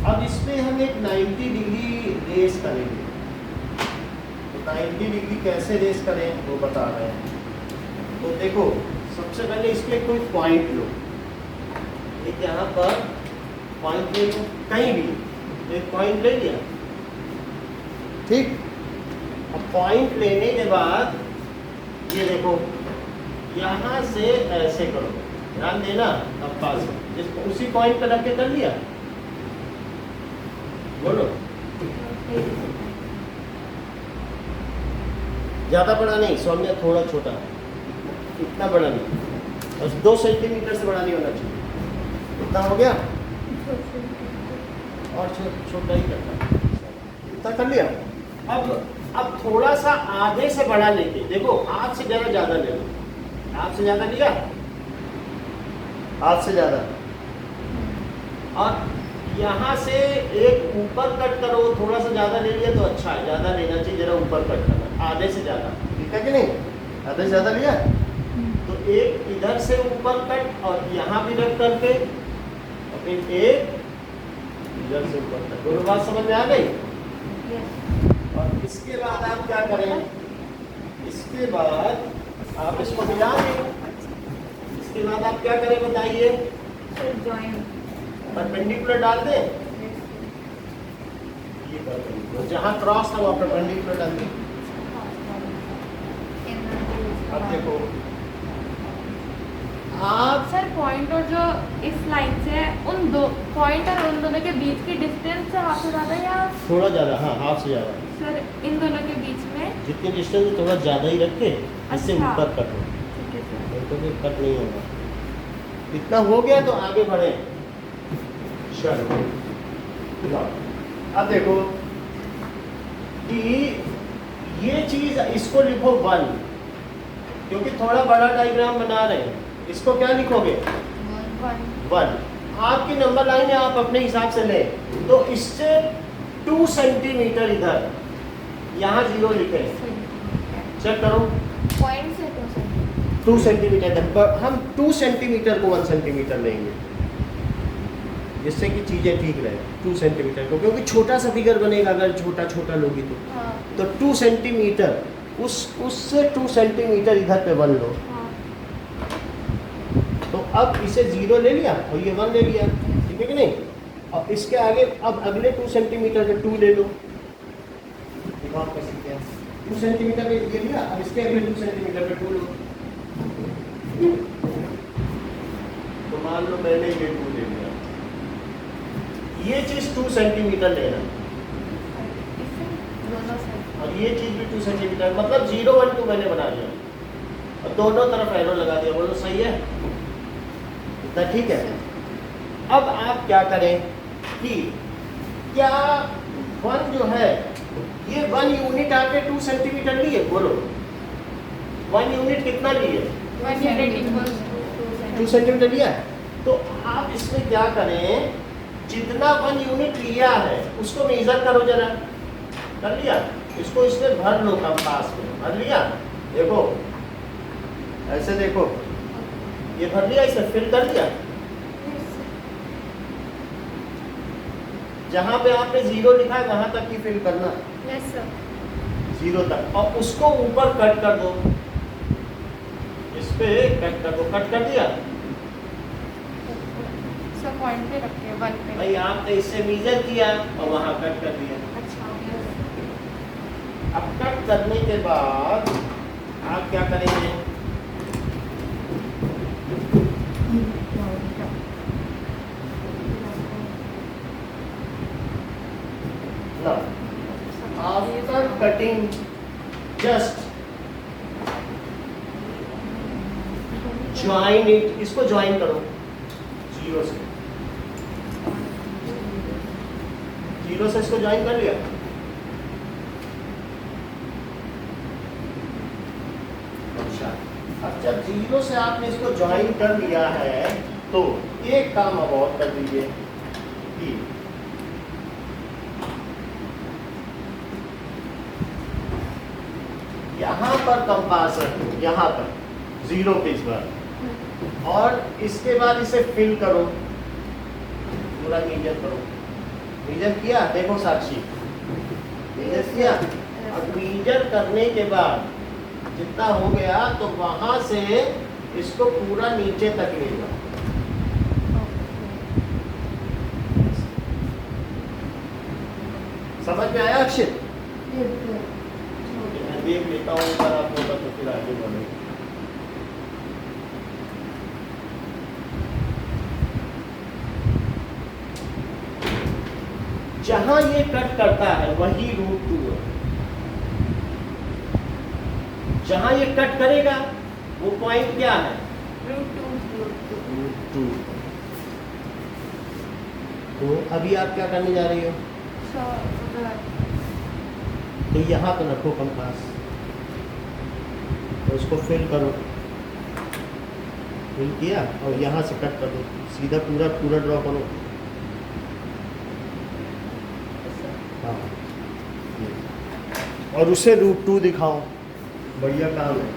अब इसमें हम एक 90 डिग्री रेस करेंगे। तो 90 डिग्री कैसे रेस करें वो बता रहे हैं। तो देखो सबसे पहले इसमें कोई पॉइंट लो, एक यहाँ पर पॉइंट ले लो, कहीं भी एक पॉइंट ले लिया, ठीक। अब पॉइंट लेने के बाद ये देखो यहाँ से ऐसे करो, ध्यान देना, अब पास इसको उसी पॉइंट पर रख के कर लिया, बोलो ज़्यादा बड़ा नहीं, सौम्या थोड़ा छोटा, इतना बड़ा नहीं, बस 2 सेंटीमीटर से बड़ा नहीं होना चाहिए, इतना हो गया, और छोटा ही करना, इतना कर लिया। अब थोड़ा सा आधे से बड़ा लेके देखो, हाथ से ज़्यादा ले लो, हाथ से ज़्यादा लिया, हाथ से ज़्यादा, और यहाँ से एक ऊपर कट करो, थोड़ा सा ज़्यादा ले लिया तो अच्छा है, ज़्यादा लेना चाहिए, जरा ऊपर कट करना, आधे से ज़्यादा, ठीक है कि नहीं, आधे से ज़्यादा लिया, तो एक इधर से ऊपर कट और यहाँ भी रख करके, और फिर एक इधर से ऊपर कट, दोनों बात समझ में आ गई। और इसके बाद आप क्या करें, इसके बाद आप इसको मिला दें, इसके बाद आप क्या करें बताइए, परपेंडिकुलर डाल दें, ये परपेंडिकुलर, जहाँ क्रॉस था वहाँ परपेंडिकुलर डाल दें। अब देखो आप सर पॉइंट और जो इस लाइन से है, उन दो पॉइंट और उन दोनों के बीच की डिस्टेंस से हाफ से ज़्यादा या थोड़ा ज़्यादा, हाँ हाफ से ज़्यादा, सर इन दोनों के बीच में जितनी डिस्टेंस थोड़ा ज़्यादा ही रखे, इससे अच्छा। ऊपर कट हो, ठीक है सर। नहीं तो फिर कट नहीं होगा। इतना हो गया तो आगे बढ़े, चलो अब देखो कि ये चीज इसको लिखो 1, क्योंकि थोड़ा बड़ा डायग्राम बना रहे हैं, इसको क्या लिखोगे 1। आपकी नंबर लाइन है, आप अपने हिसाब से लें। तो इससे 2 सेंटीमीटर इधर, यहाँ 0 लिखे, चेक करो पॉइंट से 2 सेंटीमीटर तक, पर हम 2 सेंटीमीटर को 1 सेंटीमीटर लेंगे, जिससे कि चीज़ें ठीक रहे। 2 सेंटीमीटर को, क्योंकि छोटा सा फिगर बनेगा अगर छोटा छोटा लोगी तो। हाँ। तो 2 सेंटीमीटर, उससे 2 सेंटीमीटर इधर पे बन लो। हाँ। तो अब इसे 0 ले लिया और ये 1 ले लिया, ठीक है कि नहीं। और इसके आगे अब अगले 2 सेंटीमीटर पे 2 ले लो, दिखाओ कैसे क्या। 2 सेंटीमीटर पे ये लिया, अब इसके अगले 2 सेंटीमीटर पे 2 लो। तो मान लो मैंने ये 2 ले लिया, ये चीज़ 2 सेंटीमीटर लेना, दोनों साइड। और ये चीज़ भी 2 सेंटीमीटर, मतलब 0 1 2 मैंने बना लिया और दोनों तरफ एरो लगा दिया। बोलो सही है, इतना ठीक है। अब आप क्या करें कि क्या 1 जो है ये 1 यूनिट आपके 2 सेंटीमीटर लिए, बोलो 1 यूनिट कितना लिए, 1 यूनिट इक्वल्स 2 सेंटीमीटर लिया है। तो आप इसमें क्या करें, जितना 1 यूनिट लिया है उसको मेजर करो जरा, कर लिया, इसको इसमें भर लो, कंपास में भर लिया। देखो ऐसे देखो, ये भर लिया, इसे फिल कर दिया। जहां पे आपने 0 लिखा है वहां तक ही फिल करना, यस सर। 0 तक, और उसको ऊपर कट कर दो, इस पे कट कर दो, कट कर दिया। सर पॉइंट पे रखे 1 पे। भाई आपने इससे मेजर किया और वहां कट कर दिया। अच्छा। अब कट करने के बाद आप क्या करेंगे, after cutting just join it, इसको ज्वाइन करो 0 से, 0 से इसको ज्वाइन कर लिया। अच्छा, अब जब 0 से आपने इसको ज्वाइन कर लिया है तो एक काम अब और कर दीजिए कि यहाँ पर कंपास रखो, यहाँ पर 0 पे इस बार, और इसके बाद इसे फिल करो, पूरा मीजर करो। मीजर किया, देखो साक्षी, मीजर किया। अब मीजर करने के बाद जितना हो गया तो वहां से इसको पूरा नीचे तक ले जाओ। समझ में आया अक्षित? मैं देख लेता हूँ अगर आप होगा तो फिर आगे बढ़े। जहां ये कट करता है वही √2 है, जहां ये कट करेगा वो पॉइंट क्या है, √2। तो अभी आप क्या करने जा रही हो, तो यहाँ पे रखो कंपास, तो उसको फिल करो, फिल किया और यहाँ से कट कर दो, सीधा पूरा पूरा ड्रॉ करो। हाँ, और उसे √2 दिखाओ, बढ़िया काम है,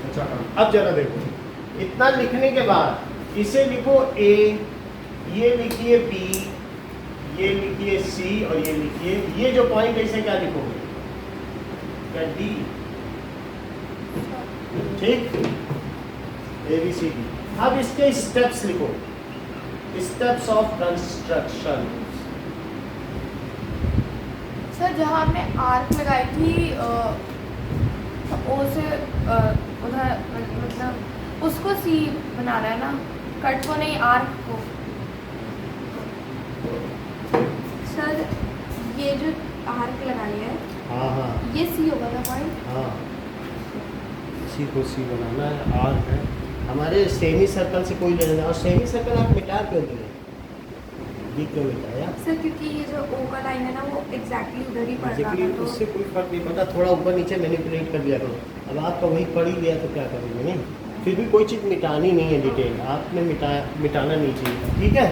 अच्छा काम। अब जरा देखो, इतना लिखने के बाद इसे लिखो A, ये लिखिए B, ये लिखिए C और ये लिखिए, ये जो पॉइंट है इसे क्या लिखोगे, क्या D, ठीक, ABCD। अब इसके स्टेप्स लिखो, स्टेप्स ऑफ कंस्ट्रक्शन। सर जहाँ हमने आर्क लगाई थी ओ से उधर, मतलब उसको सी बनाना है ना, कट को नहीं, आर्क को। सर ये जो आर्क लगाई है, हाँ हाँ, ये सी होगा ना पॉइंट? हाँ, इसी को सी बनाना है, आर्क है हमारे। सेमी सर्कल से कोई लेना, और सेमी सर्कल आप मिटा क्यों दिए, ये क्यों मिटाया? सर क्योंकि ये जो ओ का लाइन है ना वो एग्जैक्टली उधर ही पड़ रहा एग्जैक्टली था, तो उससे कोई फर्क नहीं पड़ता, थोड़ा ऊपर नीचे मैनिपुलेट कर दिया करो। अब आपका वही पड़ ही गया तो क्या करोगे? नहीं, फिर भी कोई चीज़ मिटानी नहीं है, डिटेल आपने मिटाना नहीं चाहिए, ठीक है?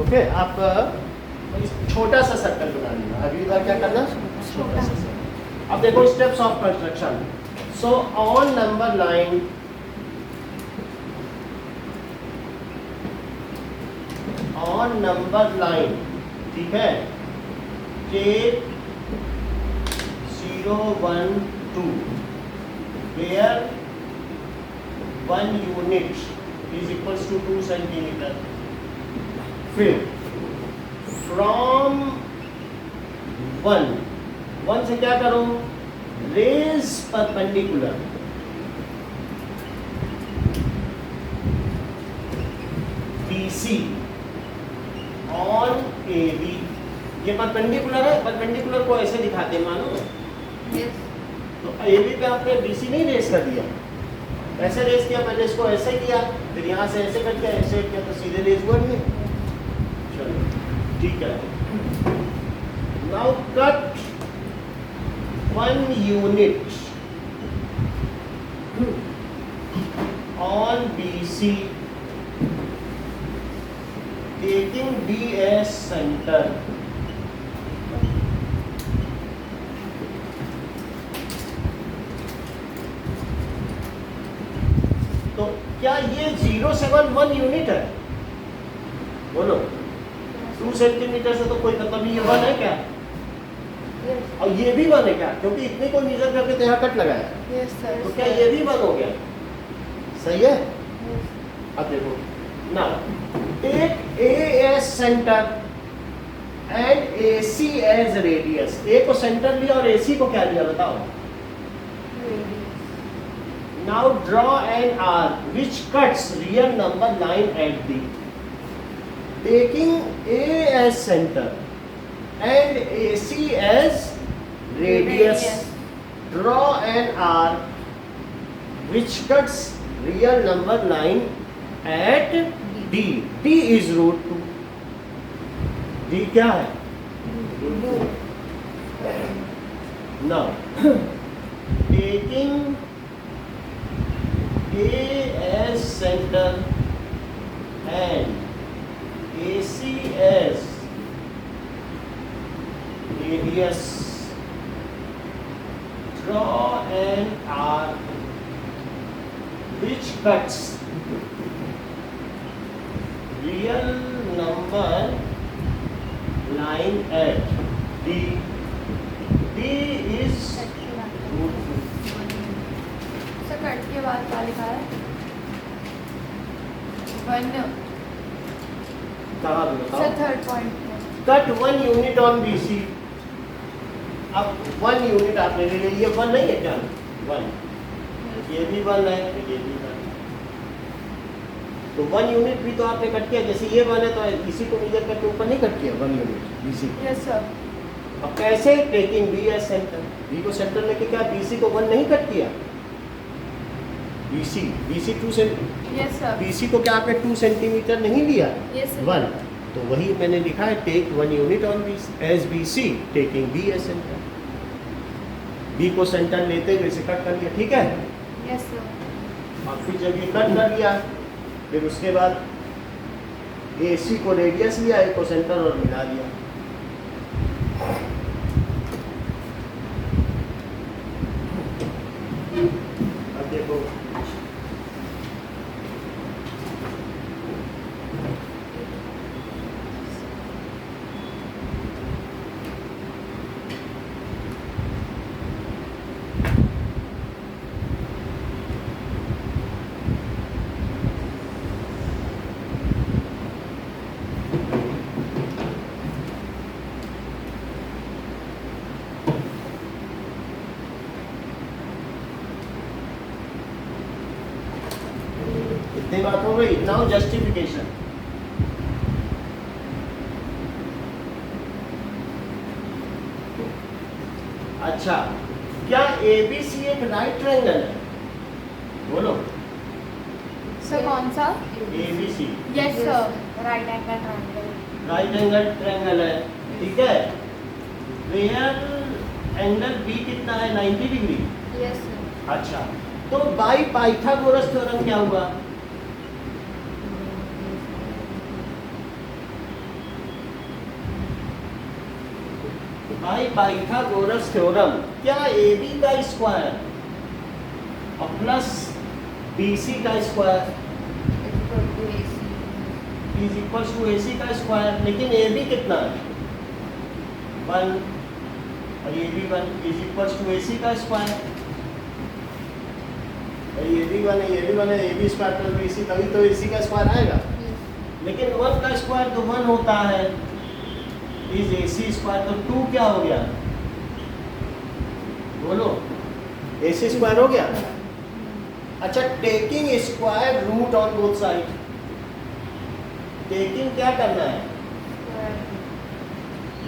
ओके, आप छोटा सा सर्कल बना लेना। अगली बार क्या करना? छोटा सा सर्कल। अब देखो steps of construction. So on number line, on number line, ठीक है, take 0 1 2 where 1 unit is equals to 2 centimeter. फिर from 1 से क्या करो? Raise perpendicular BC on AB। ये परपेंडिकुलर है, परपेंडिकुलर को ऐसे दिखाते हैं मानो, यस तो AB पे आपने BC नहीं रेस कर दिया, ऐसे रेस किया, पहले इसको ऐसे किया, फिर यहाँ से ऐसे करके ऐसे किया, तो सीधे रेस हुआ नहीं। चलो ठीक है, now cut 1 unit on BC taking B as center। तो क्या ये 0 से 1 यूनिट है? बोलो, 2 सेंटीमीटर से तो कोई मतलब नहीं, ये 1 है क्या? और ये भी 1 है क्या? क्योंकि इतने को मेजर करके तो यहाँ कट लगाया, यस सर। तो क्या ये भी 1 हो गया? सही है। अब देखो ना, take A as center and AC as radius। A को सेंटर लिया और AC को क्या लिया बताओ? Now draw an arc which cuts real number line at B, taking A as center and AC as radius. Draw an arc which cuts real number line at D. D is root 2। D क्या है? Now taking A as center and AC as radius, draw an arc which cuts real number line at D. D is root 2। Sir cut के बाद क्या लिखा है? 1 कहाँ पे बताओ? सर थर्ड पॉइंट में। Cut 1 unit on BC। अब 1 यूनिट आपने ले लिया, ये 1 नहीं है क्या? 1, ये भी 1 है, ये भी 1 है, तो 1 यूनिट भी तो आपने कट किया। जैसे ये 1 है तो इसी को मेजर करके ऊपर नहीं कट किया 1 यूनिट BC। Yes sir. अब कैसे? Taking B as centre, B को सेंटर लेके क्या BC को 1 नहीं कट किया? BC 2 centimetre, yes sir. BC को क्या आपने 2 सेंटीमीटर नहीं लिया? Yes sir. 1, तो वही मैंने लिखा है, take 1 unit on as BC, taking B as centre. B को सेंटर लेते हुए इसे कट कर लिया, ठीक है? Yes sir. और फिर जब ये कट कर लिया, फिर उसके बाद AC को रेडियस लिया, A को सेंटर और मिला दिया। अब देखो इतनी बात हो गई। Now justification. अच्छा, क्या ABC एक राइट ट्रायंगल है? बोलो। सर कौन सा? ABC yes sir, right angle triangle. Right angle triangle है, ठीक है। वेयर एंगल बी कितना है, 90 डिग्री। Yes sir. अच्छा, तो बाई पाइथागोरस थ्योरम क्या हुआ? बाई पाइथागोरस थ्योरम क्या ए बी का स्क्वायर और प्लस बी सी का square is equal to A C का स्क्वायर, लेकिन ए बी कितना है 1 और A B 1 is equal to A C का स्क्वायर। ये भी 1 है, ये भी 1 है, A B square plus B C, तभी तो ए सी का स्क्वायर आएगा। लेकिन 1 का स्क्वायर तो 1 होता है, इज ए सी स्क्वायर, तो 2 क्या हो गया, बोलो, ए सी स्क्वायर हो गया। अच्छा, taking square root on both side, taking क्या करना है,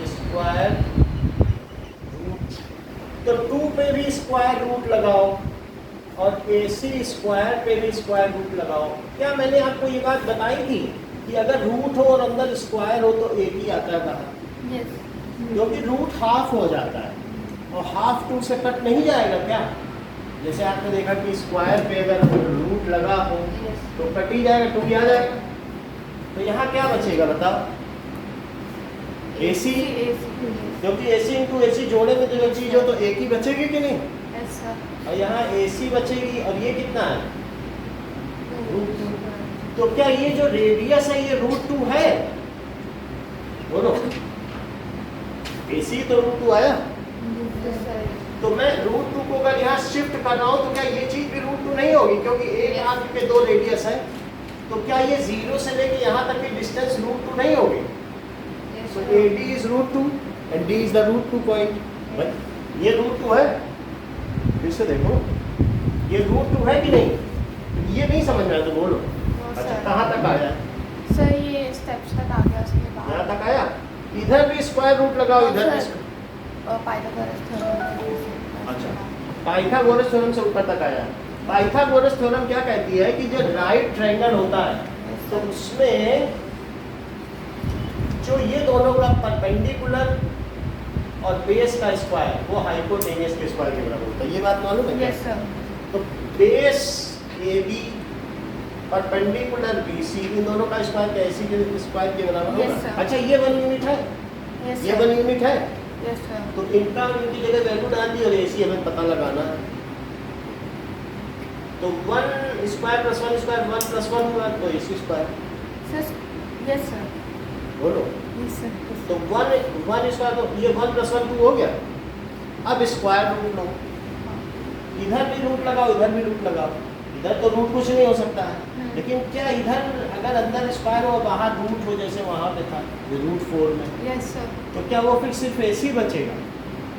स्क्वायर रूट, तो 2 पे भी स्क्वायर रूट लगाओ और AC स्क्वायर पे भी स्क्वायर रूट लगाओ। क्या मैंने आपको ये बात बताई थी कि अगर रूट हो और अंदर स्क्वायर हो तो एक ही आता है बाहर, यस क्योंकि रूट हाफ हो जाता है और हाफ 2 से कट नहीं जाएगा क्या। जैसे आपने देखा कि स्क्वायर पे अगर रूट लगा हो तो कट ही जाएगा, 2 आ जाएगा। तो यहाँ क्या बचेगा बताओ, AC, क्योंकि AC इंटू AC जोड़े में तो जो चीज़ हो तो एक ही बचेगी कि नहीं। Yes sir. और यहाँ AC बचेगी और ये कितना है, तो क्या ये जो रेडियस है ये √2 है, बोलो, AC तो √2 आया, तो मैं √2 को अगर यहाँ शिफ्ट कर रहा हूँ तो क्या ये चीज भी √2 नहीं होगी, क्योंकि एक आर्क पे 2 रेडियस है, तो क्या ये 0 से लेके यहाँ तक की डिस्टेंस √2 नहीं होगी। So AD is √2 and D is the √2 point। ये √2 है, फिर से देखो ये √2 है कि नहीं, ये नहीं समझ में आया तो बोलो। अच्छा, कहाँ तक आया सर, ये स्टेप्स तक आ गया, उसके बाद यहाँ तक आया। इधर भी स्क्वायर रूट लगाओ, इधर भी पाइथागोरस थ्योरम। अच्छा, पाइथागोरस थ्योरम से ऊपर तक आया। पाइथागोरस थ्योरम क्या कहती है कि जो राइट ट्रायंगल होता है तो उसमें जो ये दोनों का परपेंडिकुलर और बेस का स्क्वायर वो हाइपोटेनियस के स्क्वायर के बराबर होता है। ये बात मालूम है क्या? Yes sir. तो बेस AB परपेंडिकुलर BC, इन दोनों का स्क्वायर AC के स्क्वायर के बराबर Yes, होगा। sir. अच्छा, ये 1 यूनिट है, यस ये 1 यूनिट है, यस सर। तो इनका इनकी जगह वैल्यू डाल दी और AC हमें पता लगाना है। तो 1 स्क्वायर प्लस 1 स्क्वायर 1 प्लस 1 हुआ तो AC square, sir yes sir. बोलो। Yes sir. तो 1 स्क्वायर तो ये 1 प्लस 1 2 हो गया। अब स्क्वायर रूट लो, इधर भी रूट लगाओ, इधर भी रूट लगाओ, इधर तो रूट कुछ नहीं हो सकता है, लेकिन क्या इधर अगर अंदर स्क्वायर हो बाहर रूट हो, जैसे वहाँ पे था √4 में, यस सर। तो क्या वो फिर सिर्फ AC बचेगा,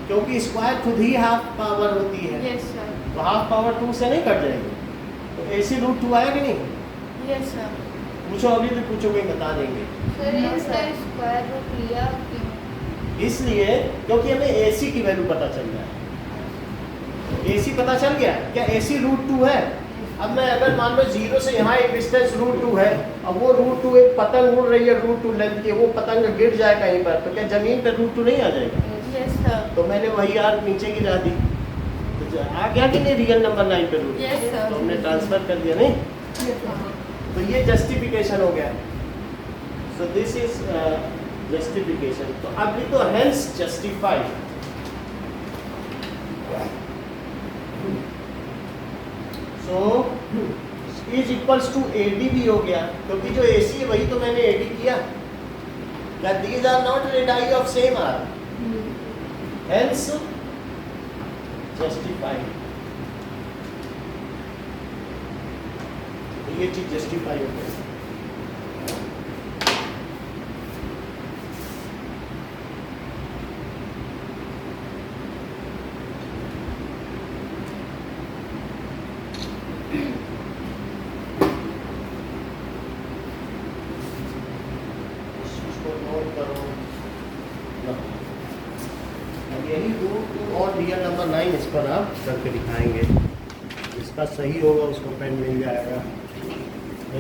क्योंकि स्क्वायर खुद ही हाफ पावर होती है, यस सर। तो हाफ पावर 2 से नहीं कट जाएगी, तो AC √2 आया कि नहीं। Yes sir. पूछो, अभी भी पूछोगे बता देंगे। सर इसका स्क्वायर रूट लिया क्यों? इसलिए क्योंकि हमें AC की वैल्यू पता चल रहा है, AC पता चल गया, क्या AC √2 है। अब मैं अगर मान लो 0 से यहाँ एक डिस्टेंस √2 है, अब वो √2 एक पतंग उड़ रही है √2 लेंथ की, वो पतंग गिर जाए कहीं पर, तो क्या जमीन पर √2 नहीं आ जाएगा। Yes sir. तो मैंने वही आर्क नीचे गिरा दी, तो आ गया कि नहीं रियल नंबर 9 पे √2, Yes, sir. तो हमने ट्रांसफर कर दिया नहीं। तो ये जस्टिफिकेशन हो गया, सो दिस इज जस्टिफिकेशन। तो अब लिखो hence justified, so is equals to AD भी हो गया, क्योंकि जो AC है वही तो मैंने AD किया। That these are not radii of same arc, hence justified। ये चीज जस्टिफाई हो गई। इसको नोट करो, अब यही रूट और रियल नंबर 9 इस पर आप करके दिखाएंगे, जिसका सही होगा उसको पेन मिल जाएगा,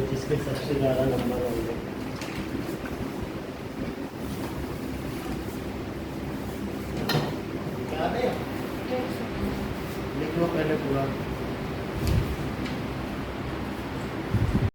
जिसके सबसे ज़्यादा नंबर होंगे। लो पहले पूरा